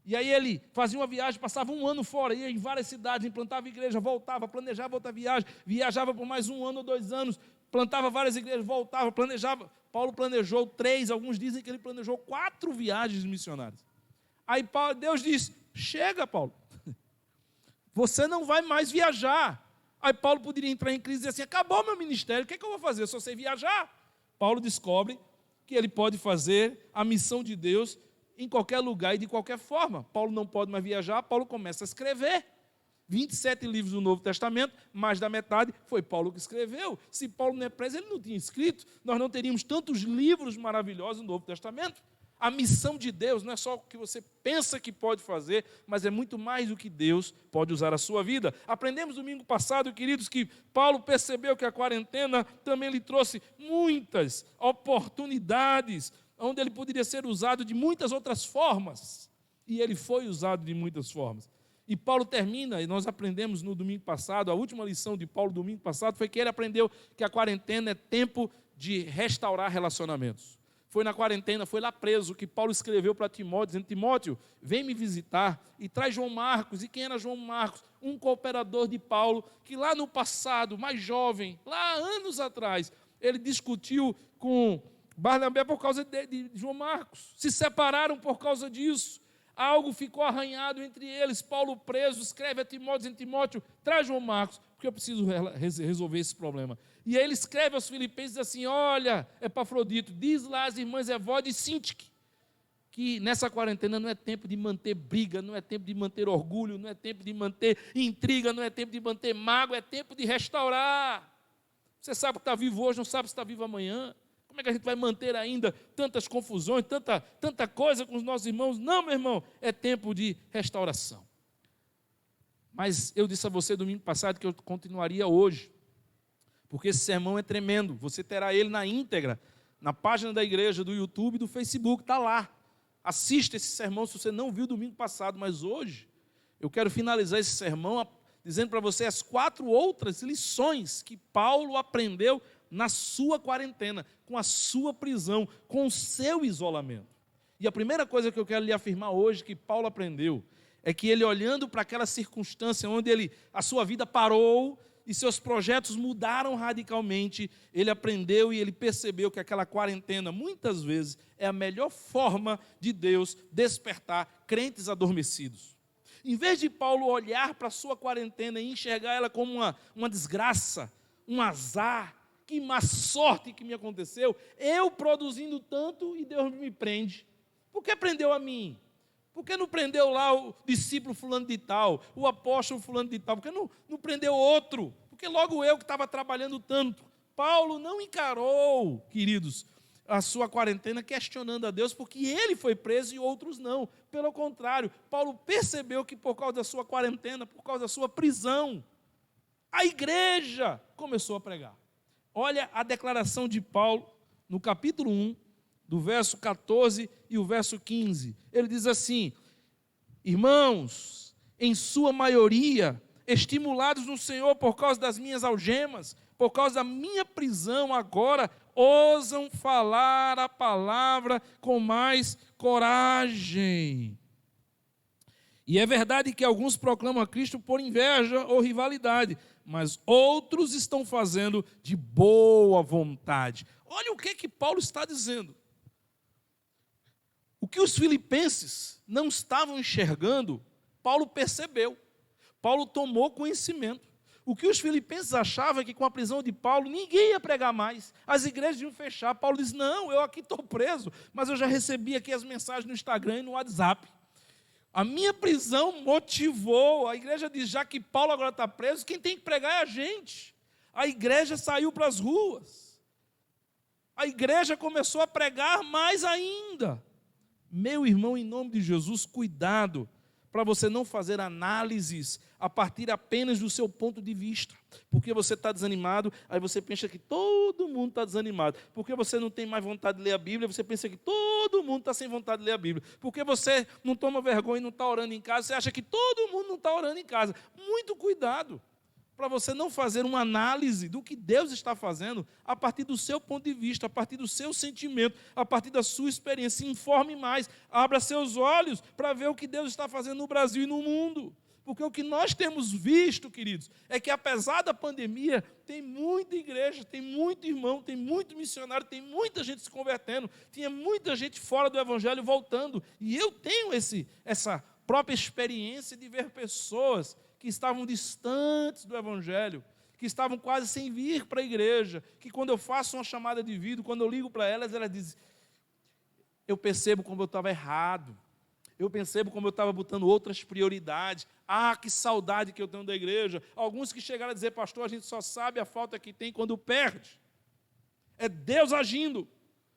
E aí ele fazia uma viagem, passava um ano fora, ia em várias cidades, implantava igreja, voltava, planejava outra viagem, viajava por mais 1 ano ou 2 anos, plantava várias igrejas, voltava, planejava. Paulo planejou 3, alguns dizem que ele planejou 4 viagens missionárias. Aí Deus disse: chega, Paulo, você não vai mais viajar. Aí Paulo poderia entrar em crise e dizer assim: acabou meu ministério, o que é que eu vou fazer? Eu só sei viajar. Paulo descobre que ele pode fazer a missão de Deus em qualquer lugar e de qualquer forma. Paulo não pode mais viajar, Paulo começa a escrever. 27 livros do Novo Testamento, mais da metade foi Paulo que escreveu. Se Paulo não é preso, ele não tinha escrito, nós não teríamos tantos livros maravilhosos no Novo Testamento. A missão de Deus não é só o que você pensa que pode fazer, mas é muito mais do que Deus pode usar a sua vida. Aprendemos domingo passado, queridos, que Paulo percebeu que a quarentena também lhe trouxe muitas oportunidades, onde ele poderia ser usado de muitas outras formas. E ele foi usado de muitas formas. E Paulo termina, e nós aprendemos no domingo passado, a última lição de Paulo domingo passado, foi que ele aprendeu que a quarentena é tempo de restaurar relacionamentos. Foi na quarentena, foi lá preso, que Paulo escreveu para Timóteo, dizendo: Timóteo, vem me visitar e traz João Marcos. E quem era João Marcos? Um cooperador de Paulo, que lá no passado, mais jovem, lá anos atrás, ele discutiu com Barnabé por causa de João Marcos. Se separaram por causa disso. Algo ficou arranhado entre eles. Paulo preso, escreve a Timóteo, dizendo: Timóteo, traz João Marcos, porque eu preciso resolver esse problema. E aí ele escreve aos Filipenses assim: olha, Epafrodito, diz lá às irmãs Evódia e Sintique, que nessa quarentena não é tempo de manter briga, não é tempo de manter orgulho, não é tempo de manter intriga, não é tempo de manter mágoa, é tempo de restaurar. Você sabe que está vivo hoje, não sabe se está vivo amanhã. Como é que a gente vai manter ainda tantas confusões, tanta coisa com os nossos irmãos? Não, meu irmão, é tempo de restauração. Mas eu disse a você domingo passado que eu continuaria hoje, porque esse sermão é tremendo. Você terá ele na íntegra, na página da igreja, do YouTube e do Facebook, está lá. Assista esse sermão se você não viu domingo passado, mas hoje eu quero finalizar esse sermão dizendo para você as 4 outras lições que Paulo aprendeu na sua quarentena, com a sua prisão, com o seu isolamento. E a primeira coisa que eu quero lhe afirmar hoje, que Paulo aprendeu, é que ele, olhando para aquela circunstância onde a sua vida parou e seus projetos mudaram radicalmente, ele aprendeu e ele percebeu que aquela quarentena, muitas vezes, é a melhor forma de Deus despertar crentes adormecidos. Em vez de Paulo olhar para a sua quarentena e enxergar ela como uma desgraça, um azar, que má sorte que me aconteceu, eu produzindo tanto e Deus me prende. Por que prendeu a mim? Por que não prendeu lá o discípulo fulano de tal, o apóstolo fulano de tal? Por que não prendeu outro? Porque logo eu que estava trabalhando tanto. Paulo não encarou, queridos, a sua quarentena questionando a Deus, porque ele foi preso e outros não. Pelo contrário, Paulo percebeu que por causa da sua quarentena, por causa da sua prisão, a igreja começou a pregar. Olha a declaração de Paulo no capítulo 1, do verso 14 e o verso 15. Ele diz assim: irmãos, em sua maioria, estimulados no Senhor por causa das minhas algemas, por causa da minha prisão agora, ousam falar a palavra com mais coragem. E é verdade que alguns proclamam a Cristo por inveja ou rivalidade, mas outros estão fazendo de boa vontade. Olha o que Paulo está dizendo. O que os filipenses não estavam enxergando, Paulo percebeu. Paulo tomou conhecimento. O que os filipenses achavam é que com a prisão de Paulo, ninguém ia pregar mais. As igrejas iam fechar. Paulo diz: não, eu aqui estou preso, mas eu já recebi aqui as mensagens no Instagram e no WhatsApp. A minha prisão motivou. A igreja diz: já que Paulo agora está preso, quem tem que pregar é a gente. A igreja saiu para as ruas. A igreja começou a pregar mais ainda. Meu irmão, em nome de Jesus, cuidado para você não fazer análises a partir apenas do seu ponto de vista. Porque você está desanimado, aí você pensa que todo mundo está desanimado. Porque você não tem mais vontade de ler a Bíblia, você pensa que todo mundo está sem vontade de ler a Bíblia. Porque você não toma vergonha e não está orando em casa, você acha que todo mundo não está orando em casa. Muito cuidado para você não fazer uma análise do que Deus está fazendo a partir do seu ponto de vista, a partir do seu sentimento, a partir da sua experiência. Se informe mais, abra seus olhos para ver o que Deus está fazendo no Brasil e no mundo. Porque o que nós temos visto, queridos, é que apesar da pandemia, tem muita igreja, tem muito irmão, tem muito missionário, tem muita gente se convertendo, tinha muita gente fora do evangelho voltando. E eu tenho essa própria experiência de ver pessoas que estavam distantes do evangelho, que estavam quase sem vir para a igreja, que quando eu faço uma chamada de vídeo, quando eu ligo para elas dizem: eu percebo como eu estava errado. eu percebo como eu estava botando outras prioridades. Ah, que saudade que eu tenho da igreja. Alguns que chegaram a dizer, pastor, a gente só sabe a falta que tem quando perde. É Deus agindo,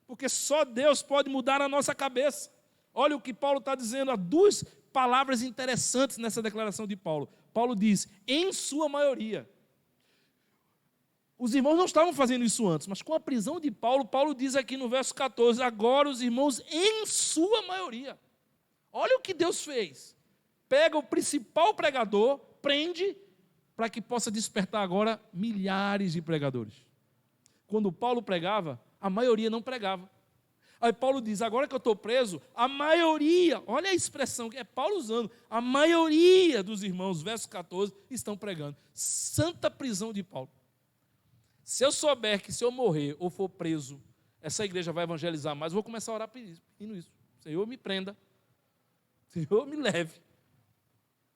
porque só Deus pode mudar a nossa cabeça. Olha o que Paulo está dizendo, há duas palavras interessantes nessa declaração de Paulo. Paulo diz, em sua maioria. Os irmãos não estavam fazendo isso antes, mas com a prisão de Paulo, Paulo diz aqui no verso 14, agora os irmãos em sua maioria. Olha o que Deus fez. Pega o principal pregador, prende, para que possa despertar agora milhares de pregadores. Quando Paulo pregava, a maioria não pregava. Aí Paulo diz, agora que eu estou preso, a maioria, olha a expressão que é Paulo usando, a maioria dos irmãos, verso 14, estão pregando. Santa prisão de Paulo. Se eu souber que se eu morrer ou for preso, essa igreja vai evangelizar mais, eu vou começar a orar pedindo isso. Senhor, me prenda. Senhor, me leve.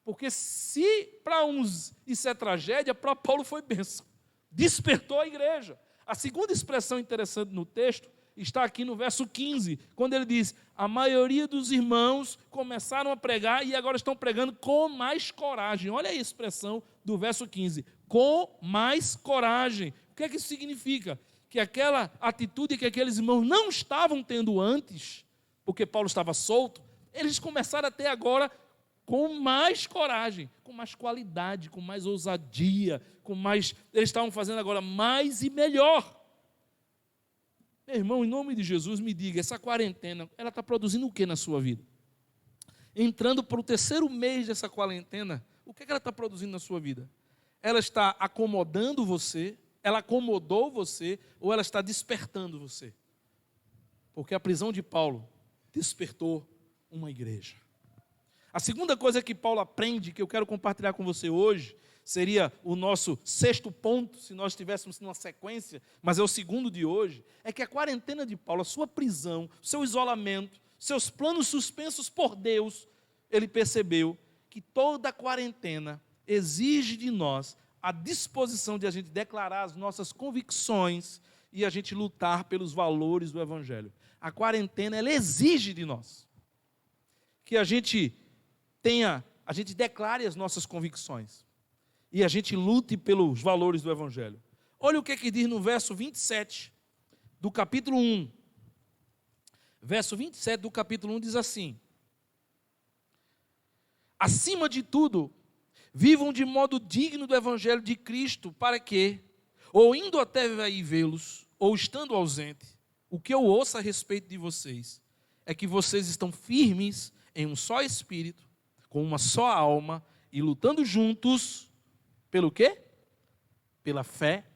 Porque se para uns isso é tragédia, para Paulo foi bênção. Despertou a igreja. A segunda expressão interessante no texto está aqui no verso 15, quando ele diz, a maioria dos irmãos começaram a pregar e agora estão pregando com mais coragem. Olha a expressão do verso 15, com mais coragem. O que é que isso significa? Que aquela atitude que aqueles irmãos não estavam tendo antes, porque Paulo estava solto, eles começaram a ter agora com mais coragem, com mais qualidade, com mais ousadia, eles estavam fazendo agora mais e melhor. Meu irmão, em nome de Jesus, me diga, essa quarentena, ela está produzindo o que na sua vida? Entrando para o 3º mês dessa quarentena, o que ela está produzindo na sua vida? Ela está acomodando você, ela acomodou você, ou ela está despertando você? Porque a prisão de Paulo despertou uma igreja. A segunda coisa que Paulo aprende, que eu quero compartilhar com você hoje, seria o nosso 6º ponto, se nós estivéssemos numa sequência, mas é o 2º de hoje, é que a quarentena de Paulo, a sua prisão, o seu isolamento, seus planos suspensos por Deus, ele percebeu que toda a quarentena exige de nós a disposição de a gente declarar as nossas convicções e a gente lutar pelos valores do Evangelho. A quarentena, ela exige de nós que a gente declare as nossas convicções e a gente lute pelos valores do Evangelho. Olha o que diz no verso 27 do capítulo 1. Verso 27 do capítulo 1 diz assim: acima de tudo, vivam de modo digno do Evangelho de Cristo, para que, ou indo até aí vê-los, ou estando ausente, o que eu ouço a respeito de vocês é que vocês estão firmes em um só espírito, com uma só alma, e lutando juntos, pelo quê? Pela fé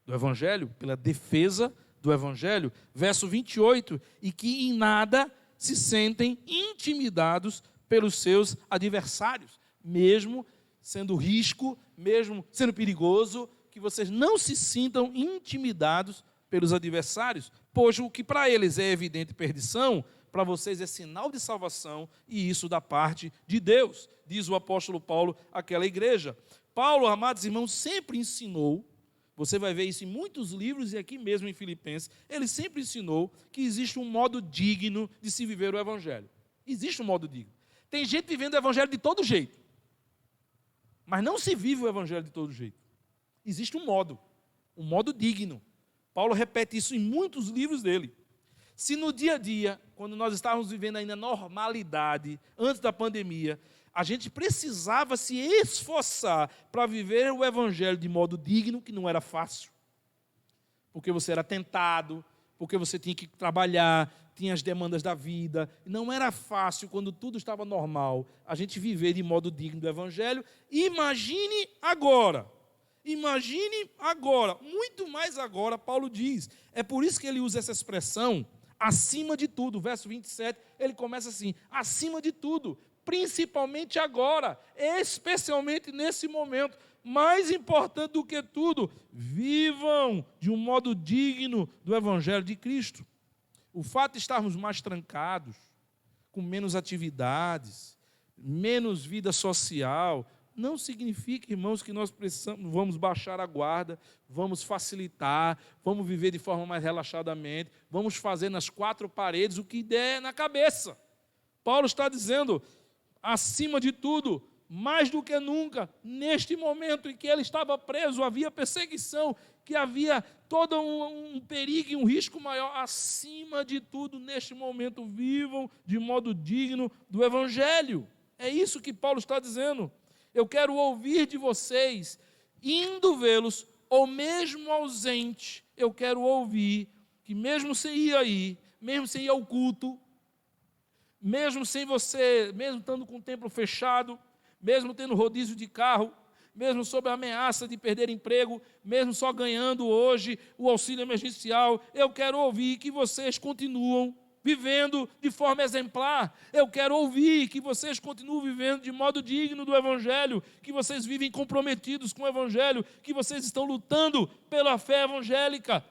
do Evangelho, pela defesa do Evangelho. Verso 28, e que em nada se sentem intimidados pelos seus adversários, mesmo sendo risco, mesmo sendo perigoso, que vocês não se sintam intimidados pelos adversários, pois o que para eles é evidente perdição, para vocês é sinal de salvação, e isso da parte de Deus, diz o apóstolo Paulo àquela igreja. Paulo, amados irmãos, sempre ensinou, você vai ver isso em muitos livros e aqui mesmo em Filipenses, ele sempre ensinou que existe um modo digno de se viver o Evangelho. Existe um modo digno. Tem gente vivendo o Evangelho de todo jeito, mas não se vive o Evangelho de todo jeito. Existe um modo digno. Paulo repete isso em muitos livros dele. Se no dia a dia, quando nós estávamos vivendo ainda normalidade, antes da pandemia, a gente precisava se esforçar para viver o Evangelho de modo digno, que não era fácil, porque você era tentado, porque você tinha que trabalhar, tinha as demandas da vida, não era fácil quando tudo estava normal, a gente viver de modo digno do Evangelho. Imagine agora, muito mais agora, Paulo diz, é por isso que ele usa essa expressão, acima de tudo, verso 27, ele começa assim, acima de tudo, principalmente agora, especialmente nesse momento, mais importante do que tudo, vivam de um modo digno do Evangelho de Cristo. O fato de estarmos mais trancados, com menos atividades, menos vida social, não significa, irmãos, que nós vamos baixar a guarda, vamos facilitar, vamos viver de forma mais relaxadamente, vamos fazer nas 4 paredes o que der na cabeça. Paulo está dizendo, acima de tudo, mais do que nunca, neste momento em que ele estava preso, havia perseguição, que havia todo um perigo e um risco maior. Acima de tudo, neste momento, vivam de modo digno do Evangelho. É isso que Paulo está dizendo. Eu quero ouvir de vocês, indo vê-los, ou mesmo ausente, eu quero ouvir que mesmo sem ir aí, mesmo sem ir ao culto, mesmo sem você, mesmo estando com o templo fechado, mesmo tendo rodízio de carro, mesmo sob a ameaça de perder emprego, mesmo só ganhando hoje o auxílio emergencial, eu quero ouvir que vocês continuam vivendo de forma exemplar. Eu quero ouvir que vocês continuam vivendo de modo digno do Evangelho, que vocês vivem comprometidos com o Evangelho, que vocês estão lutando pela fé evangélica,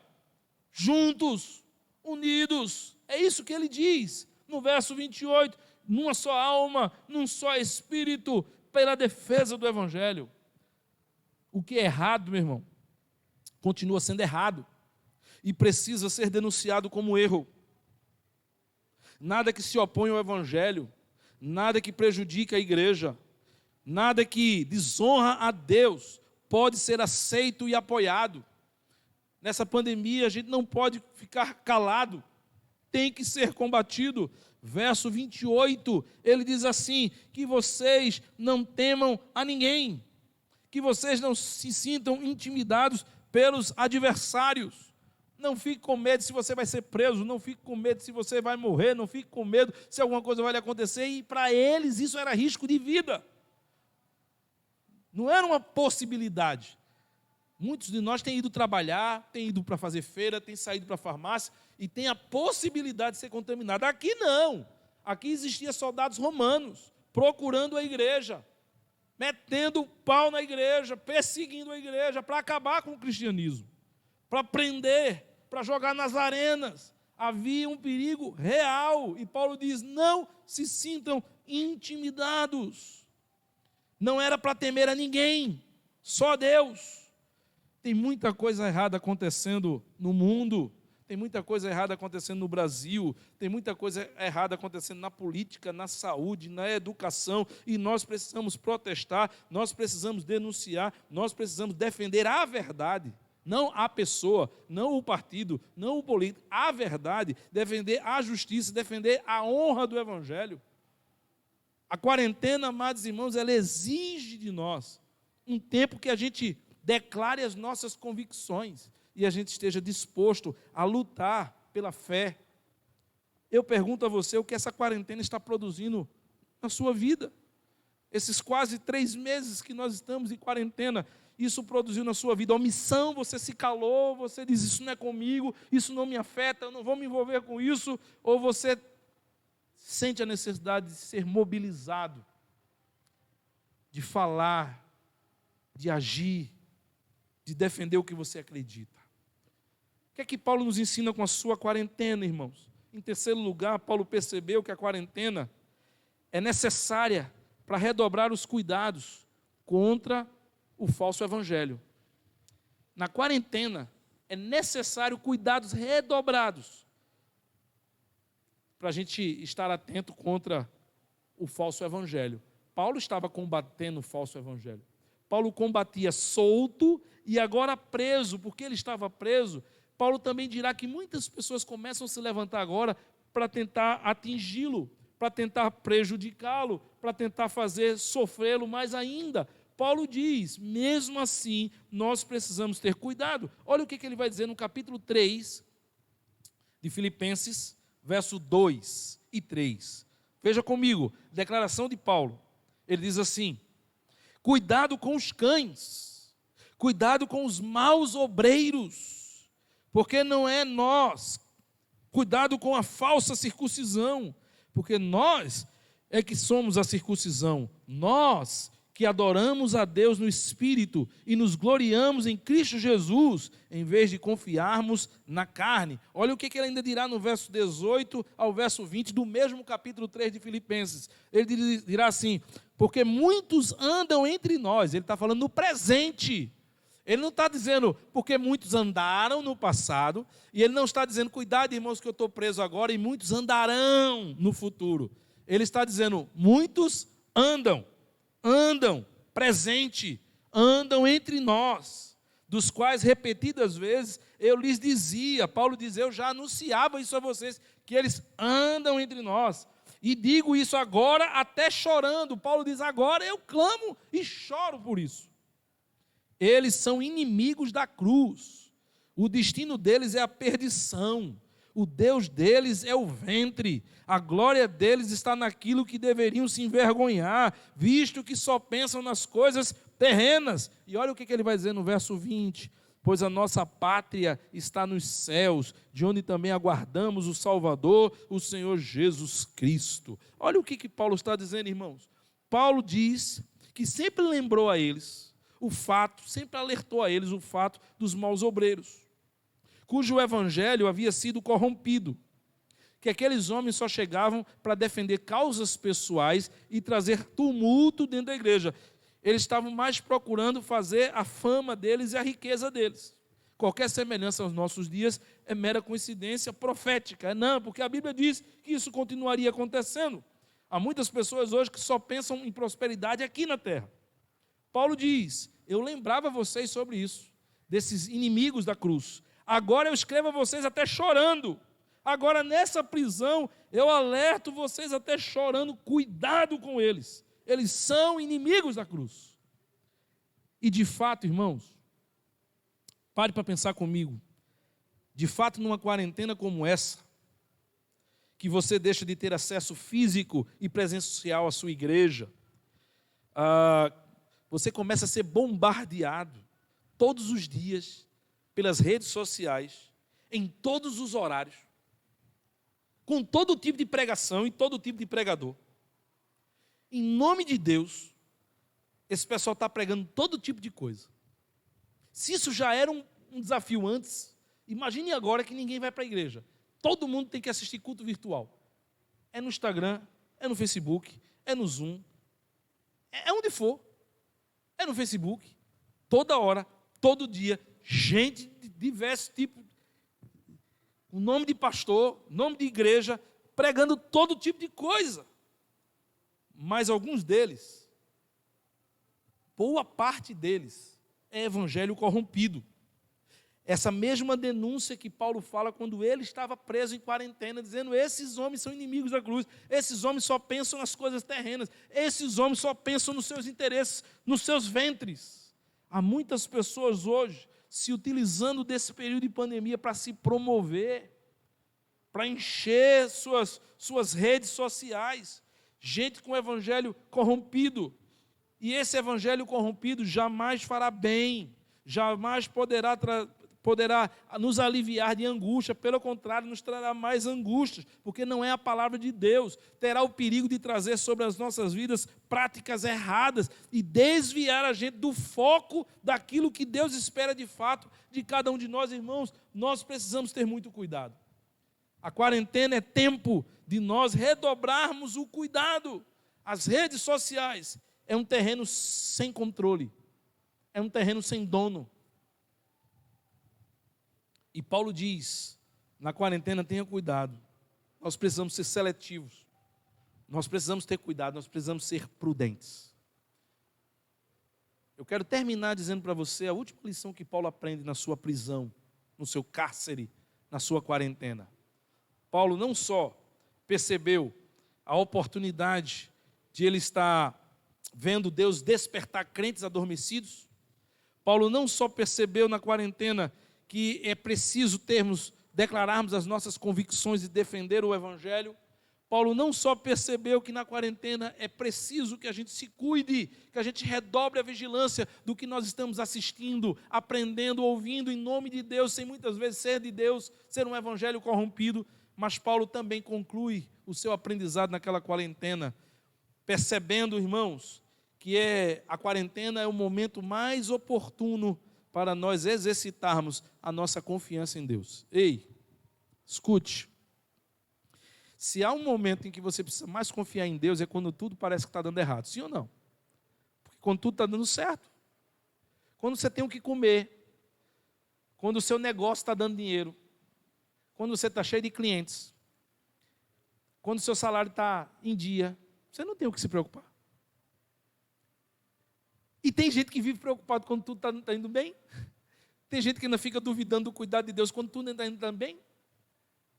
juntos, unidos. É isso que ele diz no verso 28, numa só alma, num só espírito, pela defesa do Evangelho. O que é errado, meu irmão, continua sendo errado e precisa ser denunciado como erro. Nada que se opõe ao Evangelho, nada que prejudique a igreja, nada que desonra a Deus pode ser aceito e apoiado. Nessa pandemia a gente não pode ficar calado, tem que ser combatido. Verso 28, ele diz assim, que vocês não temam a ninguém, que vocês não se sintam intimidados pelos adversários. Não fique com medo se você vai ser preso, não fique com medo se você vai morrer, não fique com medo se alguma coisa vai lhe acontecer, e para eles isso era risco de vida. Não era uma possibilidade. Muitos de nós têm ido trabalhar, têm ido para fazer feira, têm saído para a farmácia e têm a possibilidade de ser contaminado. Aqui não. Aqui existiam soldados romanos procurando a igreja, metendo pau na igreja, perseguindo a igreja para acabar com o cristianismo, para prender, para jogar nas arenas. Havia um perigo real e Paulo diz, não se sintam intimidados. Não era para temer a ninguém, só Deus. Tem muita coisa errada acontecendo no mundo, tem muita coisa errada acontecendo no Brasil, tem muita coisa errada acontecendo na política, na saúde, na educação, e nós precisamos protestar, nós precisamos denunciar, nós precisamos defender a verdade, não a pessoa, não o partido, não o político, a verdade, defender a justiça, defender a honra do Evangelho. A quarentena, amados irmãos, ela exige de nós um tempo que a gente declare as nossas convicções e a gente esteja disposto a lutar pela fé. Eu pergunto a você o que essa quarentena está produzindo na sua vida. Esses quase 3 meses que nós estamos em quarentena, isso produziu na sua vida omissão, você se calou, você diz, isso não é comigo, isso não me afeta, eu não vou me envolver com isso, ou você sente a necessidade de ser mobilizado, de falar, de agir, de defender o que você acredita. O que é que Paulo nos ensina com a sua quarentena, irmãos? Em terceiro lugar, Paulo percebeu que a quarentena é necessária para redobrar os cuidados contra o falso evangelho. Na quarentena, é necessário cuidados redobrados para a gente estar atento contra o falso evangelho. Paulo estava combatendo o falso evangelho. Paulo combatia solto e agora preso, porque ele estava preso. Paulo também dirá que muitas pessoas começam a se levantar agora para tentar atingi-lo, para tentar prejudicá-lo, para tentar fazer sofrê-lo mais ainda. Paulo diz, mesmo assim, nós precisamos ter cuidado. Olha o que ele vai dizer no capítulo 3 de Filipenses, verso 2 e 3. Veja comigo, declaração de Paulo. Ele diz assim, cuidado com os cães, cuidado com os maus obreiros, porque não é nós. Cuidado com a falsa circuncisão, porque nós é que somos a circuncisão. Nós que adoramos a Deus no Espírito e nos gloriamos em Cristo Jesus, em vez de confiarmos na carne. Olha o que ele ainda dirá no verso 18 ao verso 20 do mesmo capítulo 3 de Filipenses. Ele dirá assim, porque muitos andam entre nós. Ele está falando no presente. Ele não está dizendo porque muitos andaram no passado, e ele não está dizendo, cuidado irmãos que eu estou preso agora, e muitos andarão no futuro. Ele está dizendo, muitos andam, presente, andam entre nós, dos quais repetidas vezes eu lhes dizia, Paulo diz, eu já anunciava isso a vocês, que eles andam entre nós. E digo isso agora até chorando. Paulo diz, agora eu clamo e choro por isso. Eles são inimigos da cruz. O destino deles é a perdição. O Deus deles é o ventre. A glória deles está naquilo que deveriam se envergonhar, visto que só pensam nas coisas terrenas. E olha o que ele vai dizer no verso 20. Pois a nossa pátria está nos céus, de onde também aguardamos o Salvador, o Senhor Jesus Cristo. Olha o que Paulo está dizendo, irmãos. Paulo diz que sempre lembrou a eles o fato, sempre alertou a eles o fato dos maus obreiros, cujo evangelho havia sido corrompido, que aqueles homens só chegavam para defender causas pessoais e trazer tumulto dentro da igreja. Eles estavam mais procurando fazer a fama deles e a riqueza deles. Qualquer semelhança aos nossos dias é mera coincidência profética. Não, porque a Bíblia diz que isso continuaria acontecendo. Há muitas pessoas hoje que só pensam em prosperidade aqui na terra. Paulo diz, eu lembrava vocês sobre isso, desses inimigos da cruz. Agora eu escrevo a vocês até chorando. Agora nessa prisão eu alerto vocês até chorando, cuidado com eles. Eles são inimigos da cruz. E de fato, irmãos, pare para pensar comigo. De fato, numa quarentena como essa, que você deixa de ter acesso físico e presencial à sua igreja, você começa a ser bombardeado todos os dias pelas redes sociais, em todos os horários, com todo tipo de pregação e todo tipo de pregador. Em nome de Deus, esse pessoal está pregando todo tipo de coisa. Se isso já era um desafio antes, imagine agora que ninguém vai para a igreja. Todo mundo tem que assistir culto virtual. É no Instagram, é no Facebook, é no Zoom, é onde for. É no Facebook, toda hora, todo dia, gente de diversos tipos, o nome de pastor, nome de igreja, pregando todo tipo de coisa. Mas alguns deles, boa parte deles, é evangelho corrompido. Essa mesma denúncia que Paulo fala quando ele estava preso em quarentena, dizendo, esses homens são inimigos da cruz, esses homens só pensam nas coisas terrenas, esses homens só pensam nos seus interesses, nos seus ventres. Há muitas pessoas hoje se utilizando desse período de pandemia para se promover, para encher suas redes sociais. Gente com o evangelho corrompido. E esse evangelho corrompido jamais fará bem, jamais poderá nos aliviar de angústia, pelo contrário, nos trará mais angústias, porque não é a palavra de Deus. Terá o perigo de trazer sobre as nossas vidas práticas erradas e desviar a gente do foco daquilo que Deus espera de fato de cada um de nós, irmãos. Nós precisamos ter muito cuidado. A quarentena é tempo de nós redobrarmos o cuidado. As redes sociais é um terreno sem controle, é um terreno sem dono. E Paulo diz, na quarentena tenha cuidado, nós precisamos ser seletivos, nós precisamos ter cuidado, nós precisamos ser prudentes. Eu quero terminar dizendo para você a última lição que Paulo aprende na sua prisão, no seu cárcere, na sua quarentena. Paulo não só percebeu a oportunidade de ele estar vendo Deus despertar crentes adormecidos, Paulo não só percebeu na quarentena que é preciso declararmos as nossas convicções e defender o Evangelho, Paulo não só percebeu que na quarentena é preciso que a gente se cuide, que a gente redobre a vigilância do que nós estamos assistindo, aprendendo, ouvindo em nome de Deus, sem muitas vezes ser de Deus, ser um Evangelho corrompido, mas Paulo também conclui o seu aprendizado naquela quarentena, percebendo, irmãos, que a quarentena é o momento mais oportuno para nós exercitarmos a nossa confiança em Deus. Ei, escute, se há um momento em que você precisa mais confiar em Deus é quando tudo parece que está dando errado, sim ou não? Porque quando tudo está dando certo, quando você tem o que comer, quando o seu negócio está dando dinheiro, quando você está cheio de clientes, quando o seu salário está em dia, você não tem o que se preocupar. E tem gente que vive preocupado quando tudo está indo bem. Tem gente que ainda fica duvidando do cuidado de Deus quando tudo está indo bem.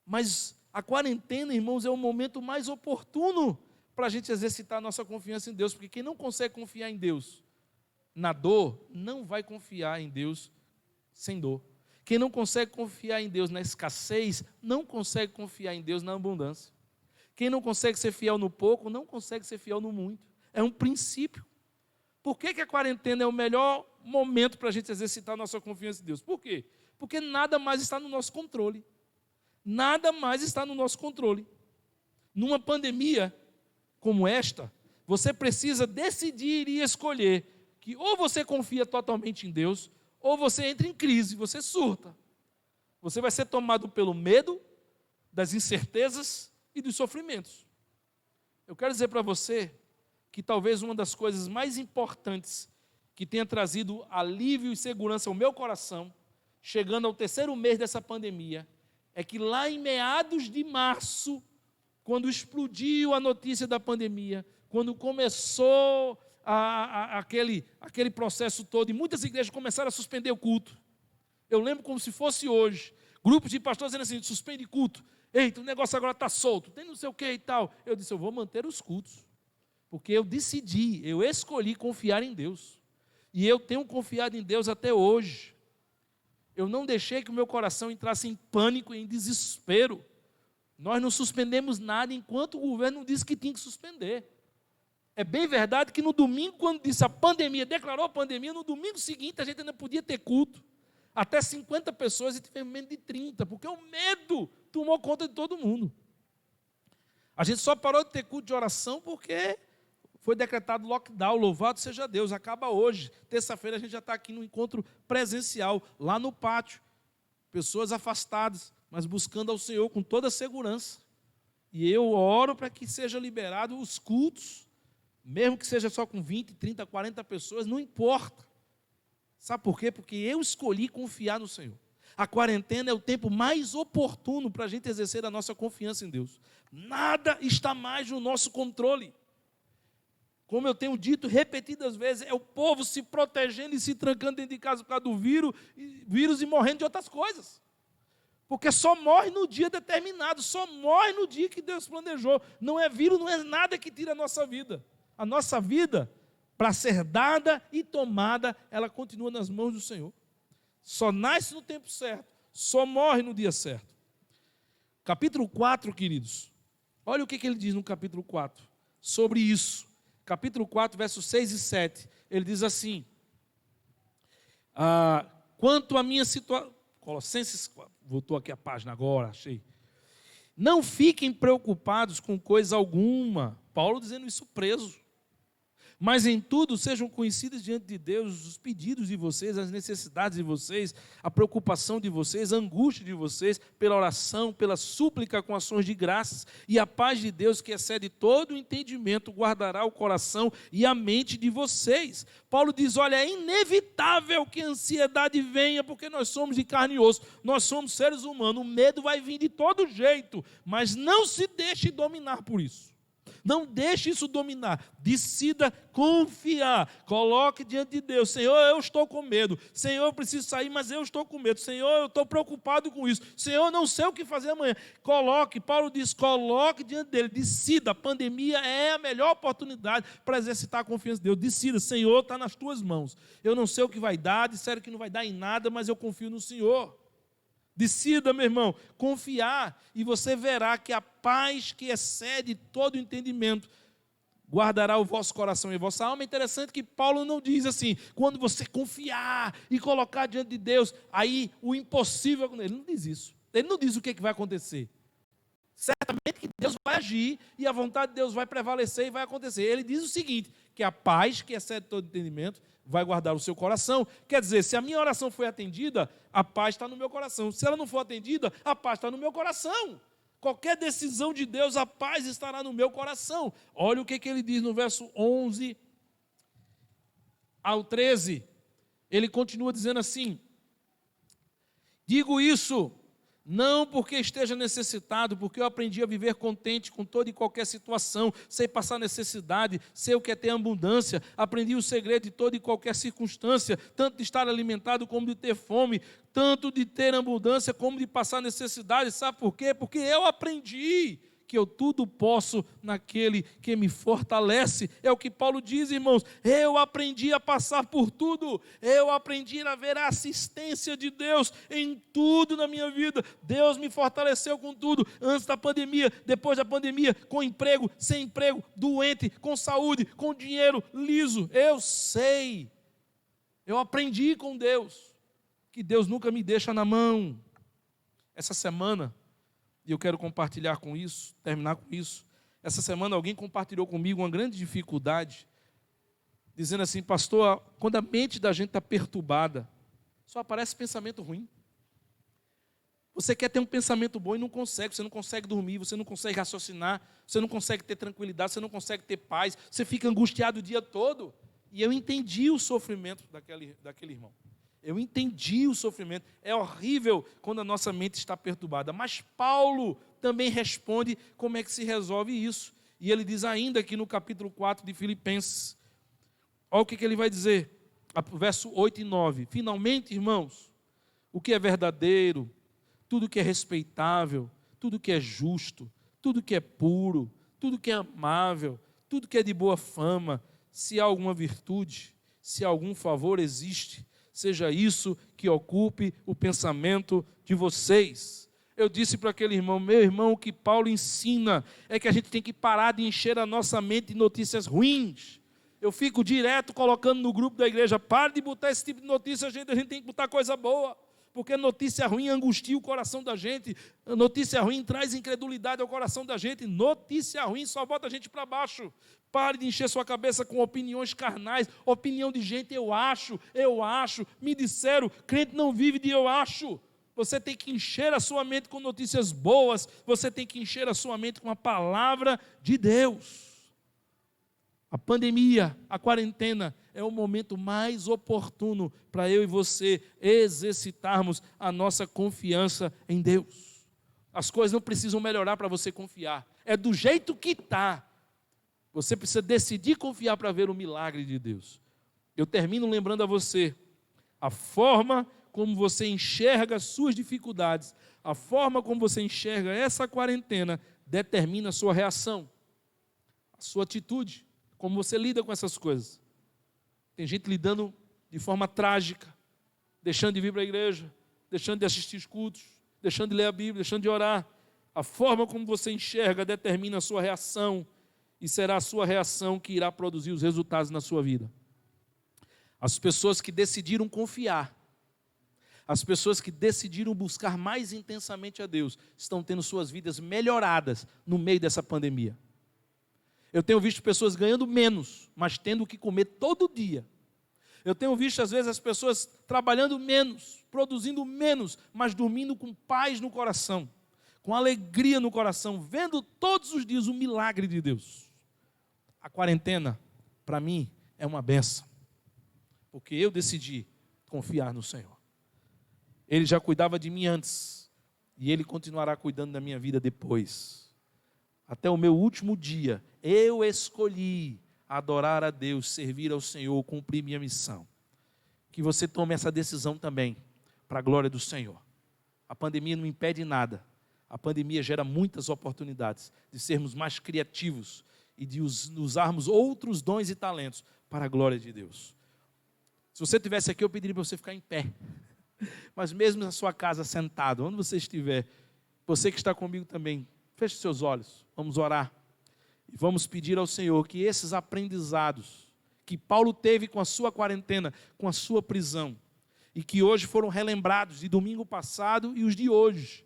Mas a quarentena, irmãos, é o momento mais oportuno para a gente exercitar a nossa confiança em Deus. Porque quem não consegue confiar em Deus na dor, não vai confiar em Deus sem dor. Quem não consegue confiar em Deus na escassez, não consegue confiar em Deus na abundância. Quem não consegue ser fiel no pouco, não consegue ser fiel no muito. É um princípio. Por que a quarentena é o melhor momento para a gente exercitar a nossa confiança em Deus? Por quê? Porque nada mais está no nosso controle. Nada mais está no nosso controle. Numa pandemia como esta, você precisa decidir e escolher que ou você confia totalmente em Deus, ou você entra em crise, você surta. Você vai ser tomado pelo medo, das incertezas e dos sofrimentos. Eu quero dizer para você que talvez uma das coisas mais importantes que tenha trazido alívio e segurança ao meu coração, chegando ao 3º mês dessa pandemia, é que lá em meados de março, quando explodiu a notícia da pandemia, quando começou aquele processo todo, e muitas igrejas começaram a suspender o culto. Eu lembro como se fosse hoje, grupos de pastores dizendo assim, suspende culto, eita, o negócio agora está solto, tem não sei o que e tal. Eu disse, eu vou manter os cultos, porque eu decidi, eu escolhi confiar em Deus, e eu tenho confiado em Deus até hoje. Eu não deixei que o meu coração entrasse em pânico, em desespero. Nós não suspendemos nada enquanto o governo não disse que tinha que suspender. É bem verdade que no domingo, quando disse a pandemia, declarou a pandemia, no domingo seguinte a gente ainda podia ter culto. Até 50 pessoas e tivemos menos de 30, porque o medo tomou conta de todo mundo. A gente só parou de ter culto de oração porque foi decretado lockdown, louvado seja Deus, acaba hoje. Terça-feira a gente já está aqui no encontro presencial, lá no pátio. Pessoas afastadas, mas buscando ao Senhor com toda a segurança. E eu oro para que seja liberado os cultos, mesmo que seja só com 20, 30, 40 pessoas, não importa. Sabe por quê? Porque eu escolhi confiar no Senhor. A quarentena é o tempo mais oportuno para a gente exercer a nossa confiança em Deus. Nada está mais no nosso controle. Como eu tenho dito repetidas vezes, é o povo se protegendo e se trancando dentro de casa por causa do vírus e morrendo de outras coisas. Porque só morre no dia determinado, só morre no dia que Deus planejou. Não é vírus, não é nada que tira a nossa vida. A nossa vida, para ser dada e tomada, ela continua nas mãos do Senhor. Só nasce no tempo certo, só morre no dia certo. Capítulo 4, queridos. Olha o que ele diz no capítulo 4 sobre isso. Capítulo 4, versos 6 e 7. Ele diz assim, quanto à minha situação... Colossenses 4, voltou aqui a página agora, achei. Não fiquem preocupados com coisa alguma. Paulo dizendo isso preso. Mas em tudo sejam conhecidos diante de Deus os pedidos de vocês, as necessidades de vocês, a preocupação de vocês, a angústia de vocês, pela oração, pela súplica com ações de graças. E a paz de Deus, que excede todo o entendimento, guardará o coração e a mente de vocês. Paulo diz, olha, é inevitável que a ansiedade venha, porque nós somos de carne e osso, nós somos seres humanos, o medo vai vir de todo jeito, mas não se deixe dominar por isso. Não deixe isso dominar, decida confiar, coloque diante de Deus, Senhor, eu estou com medo, Senhor, eu preciso sair, mas eu estou com medo, Senhor, eu estou preocupado com isso, Senhor, eu não sei o que fazer amanhã. Coloque, Paulo diz, coloque diante dele, decida, a pandemia é a melhor oportunidade para exercitar a confiança em Deus, decida, Senhor, está nas tuas mãos, eu não sei o que vai dar, disseram que não vai dar em nada, mas eu confio no Senhor. Decida, meu irmão, confiar, e você verá que a paz que excede todo o entendimento guardará o vosso coração e a vossa alma. É interessante que Paulo não diz assim, quando você confiar e colocar diante de Deus, aí o impossível, ele não diz isso. Ele não diz o que vai acontecer. Certamente que Deus vai agir e a vontade de Deus vai prevalecer e vai acontecer. Ele diz o seguinte, que a paz que excede todo entendimento vai guardar o seu coração. Quer dizer, se a minha oração foi atendida, a paz está no meu coração. Se ela não for atendida, a paz está no meu coração. Qualquer decisão de Deus, a paz estará no meu coração. Olha o que ele diz no verso 11 ao 13. Ele continua dizendo assim, digo isso Não porque esteja necessitado, porque eu aprendi a viver contente com toda e qualquer situação, sei passar necessidade, sei o que é ter abundância, aprendi o segredo de toda e qualquer circunstância, tanto de estar alimentado como de ter fome, tanto de ter abundância como de passar necessidade. Sabe por quê? Porque eu aprendi que eu tudo posso naquele que me fortalece. É o que Paulo diz, irmãos. Eu aprendi a passar por tudo. Eu aprendi a ver a assistência de Deus em tudo na minha vida. Deus me fortaleceu com tudo. Antes da pandemia, depois da pandemia, com emprego, sem emprego, doente, com saúde, com dinheiro liso. Eu sei. Eu aprendi com Deus que Deus nunca me deixa na mão. Essa semana, e eu quero compartilhar com isso, terminar com isso. Essa semana alguém compartilhou comigo uma grande dificuldade, dizendo assim: pastor, quando a mente da gente está perturbada, só aparece pensamento ruim. Você quer ter um pensamento bom e não consegue, você não consegue dormir, você não consegue raciocinar, você não consegue ter tranquilidade, você não consegue ter paz, você fica angustiado o dia todo. E eu entendi o sofrimento daquele irmão. Eu entendi o sofrimento. É horrível quando a nossa mente está perturbada. Mas Paulo também responde como é que se resolve isso. E ele diz ainda aqui no capítulo 4 de Filipenses. Olha o que ele vai dizer. Verso 8 e 9. Finalmente, irmãos, o que é verdadeiro, tudo que é respeitável, tudo que é justo, tudo que é puro, tudo que é amável, tudo que é de boa fama, se há alguma virtude, se algum favor existe, seja isso que ocupe o pensamento de vocês. Eu disse para aquele irmão: meu irmão, o que Paulo ensina é que a gente tem que parar de encher a nossa mente de notícias ruins. Eu fico direto colocando no grupo da igreja: para de botar esse tipo de notícia, a gente tem que botar coisa boa. Porque notícia ruim angustia o coração da gente, notícia ruim traz incredulidade ao coração da gente, notícia ruim só bota a gente para baixo. Pare de encher sua cabeça com opiniões carnais, opinião de gente: eu acho, me disseram. Crente não vive de eu acho. Você tem que encher a sua mente com notícias boas, você tem que encher a sua mente com a palavra de Deus. A pandemia, a quarentena, é o momento mais oportuno para eu e você exercitarmos a nossa confiança em Deus. As coisas não precisam melhorar para você confiar. É do jeito que está. Você precisa decidir confiar para ver o milagre de Deus. Eu termino lembrando a você, a forma como você enxerga as suas dificuldades, a forma como você enxerga essa quarentena, determina a sua reação, a sua atitude, como você lida com essas coisas. Tem gente lidando de forma trágica, deixando de vir para a igreja, deixando de assistir os cultos, deixando de ler a Bíblia, deixando de orar. A forma como você enxerga determina a sua reação, e será a sua reação que irá produzir os resultados na sua vida. As pessoas que decidiram confiar, as pessoas que decidiram buscar mais intensamente a Deus, estão tendo suas vidas melhoradas no meio dessa pandemia. Eu tenho visto pessoas ganhando menos, mas tendo o que comer todo dia. Eu tenho visto, às vezes, as pessoas trabalhando menos, produzindo menos, mas dormindo com paz no coração, com alegria no coração, vendo todos os dias o milagre de Deus. A quarentena, para mim, é uma bênção, porque eu decidi confiar no Senhor. Ele já cuidava de mim antes, e Ele continuará cuidando da minha vida depois. Até o meu último dia, eu escolhi adorar a Deus, servir ao Senhor, cumprir minha missão. Que você tome essa decisão também, para a glória do Senhor. A pandemia não impede nada. A pandemia gera muitas oportunidades de sermos mais criativos e de usarmos outros dons e talentos para a glória de Deus. Se você estivesse aqui, eu pediria para você ficar em pé. Mas mesmo na sua casa, sentado, onde você estiver, você que está comigo também, feche seus olhos, vamos orar. E vamos pedir ao Senhor que esses aprendizados que Paulo teve com a sua quarentena, com a sua prisão, e que hoje foram relembrados de domingo passado e os de hoje,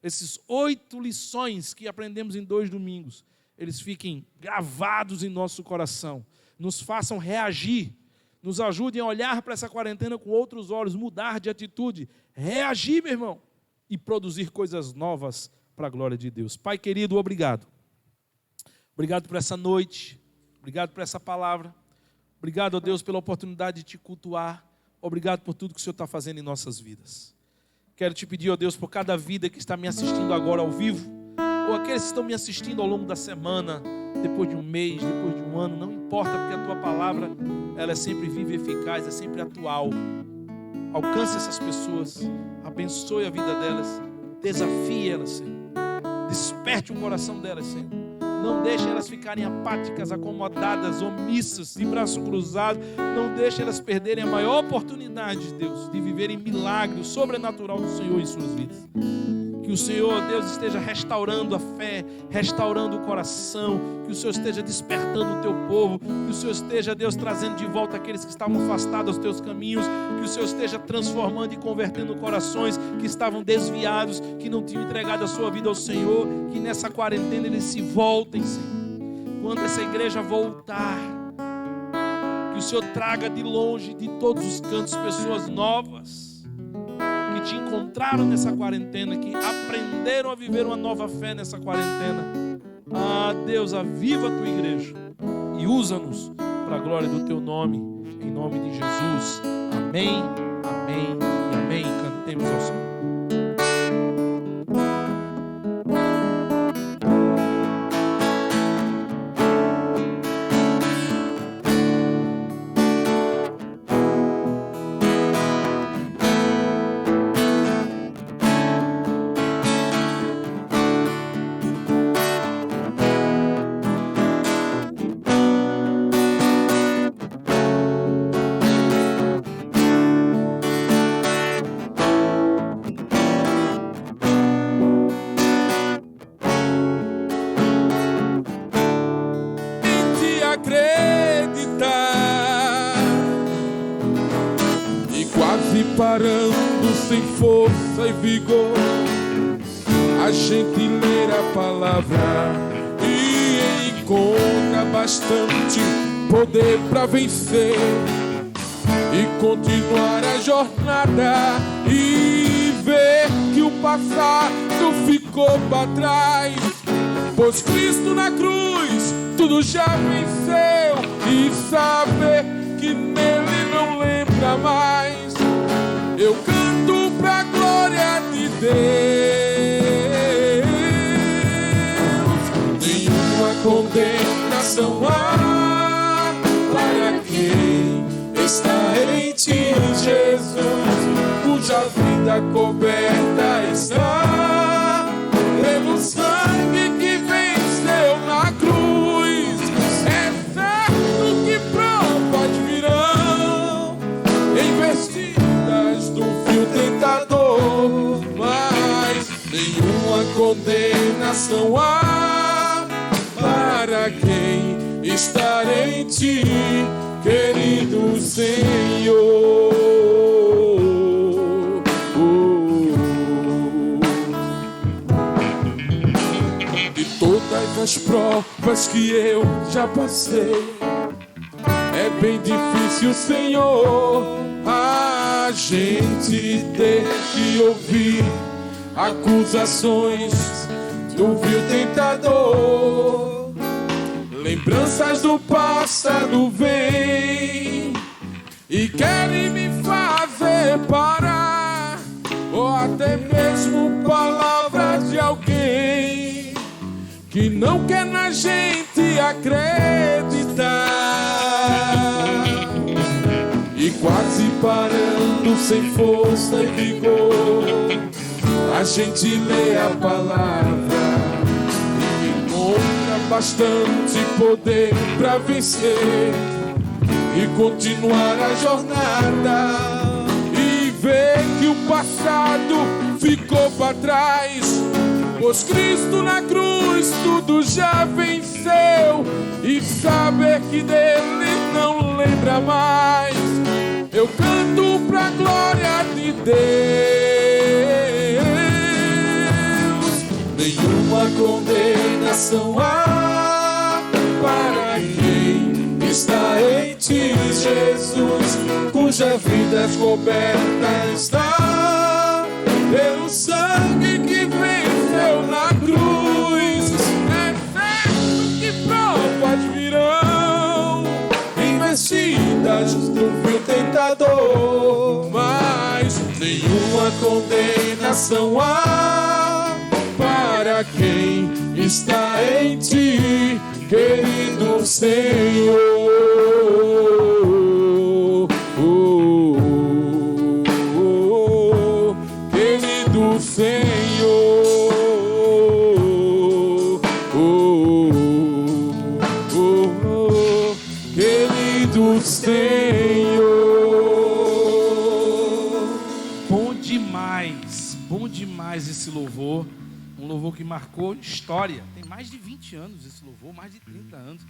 esses 8 lições que aprendemos em 2 domingos, eles fiquem gravados em nosso coração, nos façam reagir, nos ajudem a olhar para essa quarentena com outros olhos, mudar de atitude, reagir, meu irmão, e produzir coisas novas para a glória de Deus. Pai querido, obrigado. Obrigado por essa noite, obrigado por essa palavra, obrigado, ó Deus, pela oportunidade de te cultuar, obrigado por tudo que o Senhor está fazendo em nossas vidas. Quero te pedir, ó Deus, por cada vida que está me assistindo agora ao vivo, ou aqueles que estão me assistindo ao longo da semana, depois de um mês, depois de um ano, não importa, porque a tua palavra, ela é sempre viva e eficaz, é sempre atual. Alcance essas pessoas, abençoe a vida delas, desafie elas, Senhor. Desperte o coração delas, Senhor. Não deixe elas ficarem apáticas, acomodadas, omissas, de braço cruzado. Não deixe elas perderem a maior oportunidade, Deus, de viverem milagre, o sobrenatural do Senhor em suas vidas. Que o Senhor, Deus, esteja restaurando a fé, restaurando o coração, que o Senhor esteja despertando o teu povo, que o Senhor esteja, Deus, trazendo de volta aqueles que estavam afastados aos teus caminhos, que o Senhor esteja transformando e convertendo corações que estavam desviados, que não tinham entregado a sua vida ao Senhor, que nessa quarentena eles se voltem, Senhor. Quando essa igreja voltar, que o Senhor traga de longe, de todos os cantos, pessoas novas, que te encontraram nessa quarentena, que aprenderam a viver uma nova fé nessa quarentena. Ah, Deus, aviva a tua igreja e usa-nos para a glória do teu nome, em nome de Jesus. Amém, amém e amém. Cantemos ao Senhor. Parando sem força e vigor, a gente lê a palavra e encontra bastante poder para vencer e continuar a jornada e ver que o passado ficou para trás, pois Cristo na cruz tudo já venceu, e saber que nele não lembra mais. Eu canto pra glória de Deus. Nenhuma condenação há para quem está em ti, Jesus, cuja vida coberta está pelo sangue que venceu na cruz. É certo que provas virão, investidas do fio tentador, mas nenhuma condenação há para quem está em ti, querido Senhor. De todas as provas que eu já passei, é bem difícil, Senhor, a gente ter que ouvir acusações do vil tentador. Lembranças do passado vêm e querem me fazer parar, ou até mesmo palavras de alguém que não quer na gente acreditar. E quase parando sem força e vigor, a gente lê a palavra e encontra bastante poder para vencer e continuar a jornada e ver que o passado ficou para trás, pois Cristo na cruz tudo já venceu, e saber que dele não lembra mais. Eu canto pra glória de Deus. Nenhuma condenação há para quem está em ti, Jesus, cuja vida coberta está pelo sangue que venceu na cruz. É certo que provas virão, investidas do vil tentador, mas nenhuma nenhuma condenação há para quem está em ti, querido Senhor. Querido Senhor. Querido Senhor. Bom demais esse louvor. Um louvor que marcou história. Tem mais de 20 anos esse louvor, mais de 30 anos.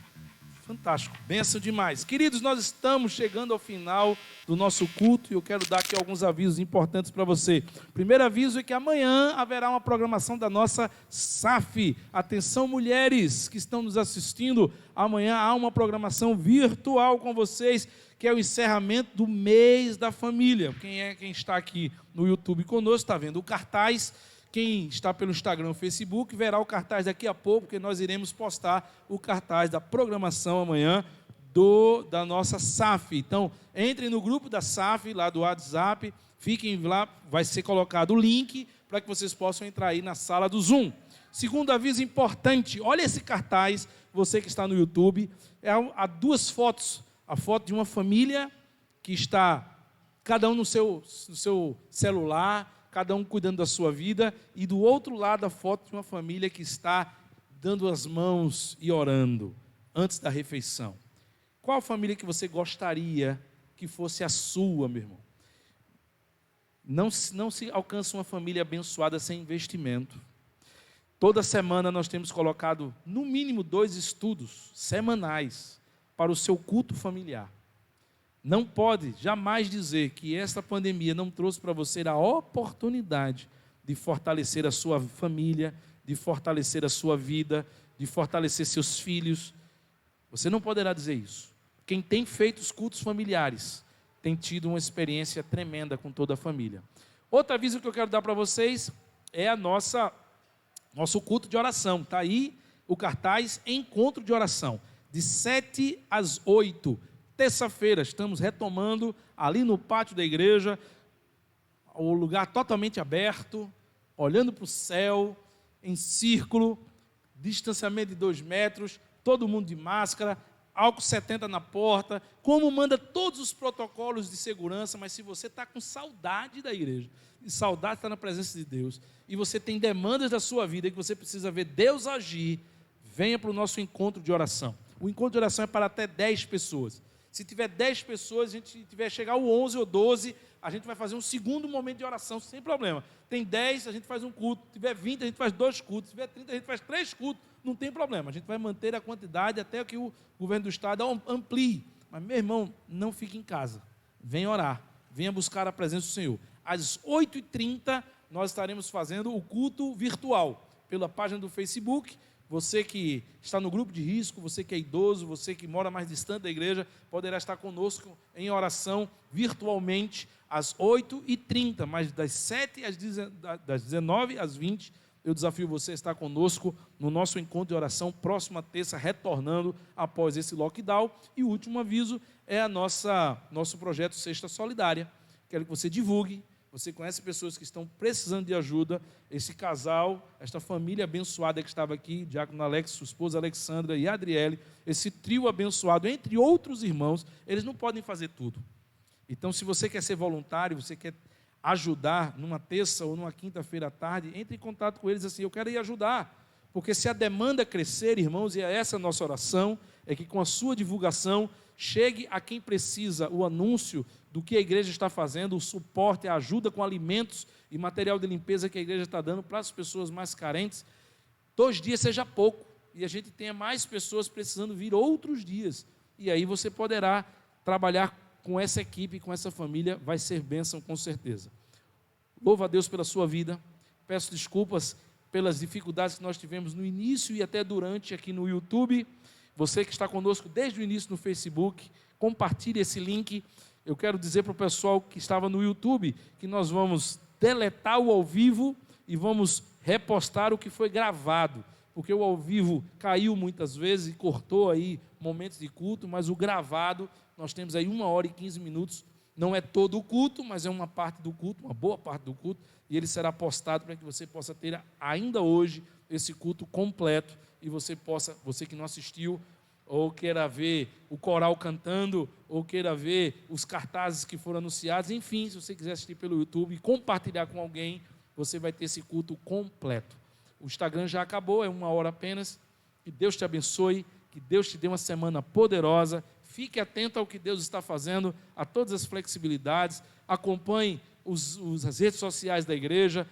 Fantástico, bênção demais. Queridos, nós estamos chegando ao final do nosso culto e eu quero dar aqui alguns avisos importantes para você. Primeiro aviso é que amanhã haverá uma programação da nossa SAF. Atenção, mulheres que estão nos assistindo, amanhã há uma programação virtual com vocês, que é o encerramento do mês da família. Quem está aqui no YouTube conosco está vendo o cartaz. Quem está pelo Instagram, Facebook, verá o cartaz daqui a pouco, porque nós iremos postar o cartaz da programação amanhã da nossa SAF. Então, entrem no grupo da SAF, lá do WhatsApp, fiquem lá, vai ser colocado o link para que vocês possam entrar aí na sala do Zoom. Segundo aviso importante, olha esse cartaz, você que está no YouTube, há duas fotos. A foto de uma família que está, cada um no seu celular, cada um cuidando da sua vida, e do outro lado a foto de uma família que está dando as mãos e orando antes da refeição. Qual família que você gostaria que fosse a sua, meu irmão? Não se alcança uma família abençoada sem investimento. Toda semana nós temos colocado, no mínimo, 2 estudos semanais para o seu culto familiar. Não pode jamais dizer que esta pandemia não trouxe para você a oportunidade de fortalecer a sua família, de fortalecer a sua vida, de fortalecer seus filhos. Você não poderá dizer isso. Quem tem feito os cultos familiares tem tido uma experiência tremenda com toda a família. Outro aviso que eu quero dar para vocês é nosso culto de oração. Está aí o cartaz, encontro de oração, de 7 às 8. Terça-feira, estamos retomando ali no pátio da igreja, o lugar totalmente aberto, olhando para o céu, em círculo, distanciamento de 2 metros, todo mundo de máscara, álcool 70 na porta, como manda todos os protocolos de segurança. Mas se você está com saudade da igreja, e saudade de estar na presença de Deus, e você tem demandas da sua vida, que você precisa ver Deus agir, venha para o nosso encontro de oração. O encontro de oração é para até 10 pessoas. Se tiver 10 pessoas, a gente tiver chegar ao 11 ou 12, a gente vai fazer um segundo momento de oração, sem problema. Tem 10, a gente faz um culto. Se tiver 20, a gente faz 2 cultos. Se tiver 30, a gente faz 3 cultos. Não tem problema. A gente vai manter a quantidade até que o governo do estado amplie. Mas, meu irmão, não fique em casa. Venha orar. Venha buscar a presença do Senhor. Às 8h30, nós estaremos fazendo o culto virtual pela página do Facebook. Você que está no grupo de risco, você que é idoso, você que mora mais distante da igreja, poderá estar conosco em oração virtualmente às 8h30, mas das 19 às 20, eu desafio você a estar conosco no nosso encontro de oração, próxima terça, retornando após esse lockdown. E o último aviso é nosso projeto Cesta Solidária. Quero que você divulgue. Você conhece pessoas que estão precisando de ajuda. Esse casal, esta família abençoada que estava aqui, Diácono Alex, sua esposa Alexandra e Adriele, esse trio abençoado, entre outros irmãos, eles não podem fazer tudo. Então, se você quer ser voluntário, você quer ajudar numa terça ou numa quinta-feira à tarde, entre em contato com eles assim, eu quero ir ajudar. Porque se a demanda crescer, irmãos, e é essa a nossa oração, é que com a sua divulgação, chegue a quem precisa o anúncio do que a igreja está fazendo, o suporte, a ajuda com alimentos e material de limpeza que a igreja está dando para as pessoas mais carentes. 2 dias seja pouco, e a gente tenha mais pessoas precisando vir outros dias. E aí você poderá trabalhar com essa equipe, com essa família, vai ser bênção com certeza. Louvo a Deus pela sua vida, peço desculpas pelas dificuldades que nós tivemos no início e até durante aqui no YouTube. Você que está conosco desde o início no Facebook, compartilhe esse link. Eu quero dizer para o pessoal que estava no YouTube que nós vamos deletar o ao vivo e vamos repostar o que foi gravado, porque o ao vivo caiu muitas vezes e cortou aí momentos de culto, mas o gravado, nós temos aí 1 hora e 15 minutos Não é todo o culto, mas é uma parte do culto, uma boa parte do culto, e ele será postado para que você possa ter ainda hoje esse culto completo, e você que não assistiu, ou queira ver o coral cantando, ou queira ver os cartazes que foram anunciados, enfim, se você quiser assistir pelo YouTube e compartilhar com alguém, você vai ter esse culto completo. O Instagram já acabou, é 1 hora apenas. Que Deus te abençoe, que Deus te dê uma semana poderosa. Fique atento ao que Deus está fazendo, a todas as flexibilidades. Acompanhe as redes sociais da igreja.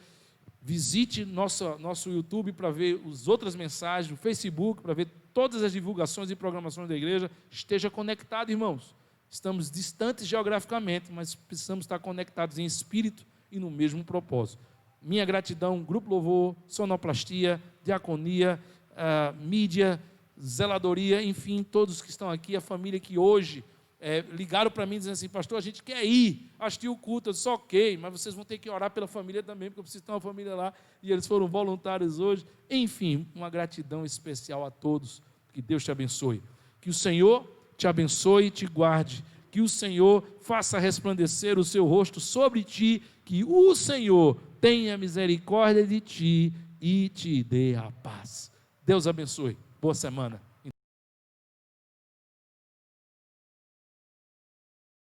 Visite nosso YouTube para ver as outras mensagens, o Facebook para ver todas as divulgações e programações da igreja. Esteja conectado, irmãos. Estamos distantes geograficamente, mas precisamos estar conectados em espírito e no mesmo propósito. Minha gratidão, Grupo Louvor, Sonoplastia, Diaconia, mídia, zeladoria, enfim, todos que estão aqui, a família que hoje ligaram para mim dizendo assim: pastor, a gente quer ir assistir o culto. Eu disse: ok, mas vocês vão ter que orar pela família também, porque eu preciso ter uma família lá, e eles foram voluntários hoje. Enfim, uma gratidão especial a todos. Que Deus te abençoe, que o Senhor te abençoe e te guarde, que o Senhor faça resplandecer o seu rosto sobre ti, que o Senhor tenha misericórdia de ti e te dê a paz. Deus abençoe. Boa semana.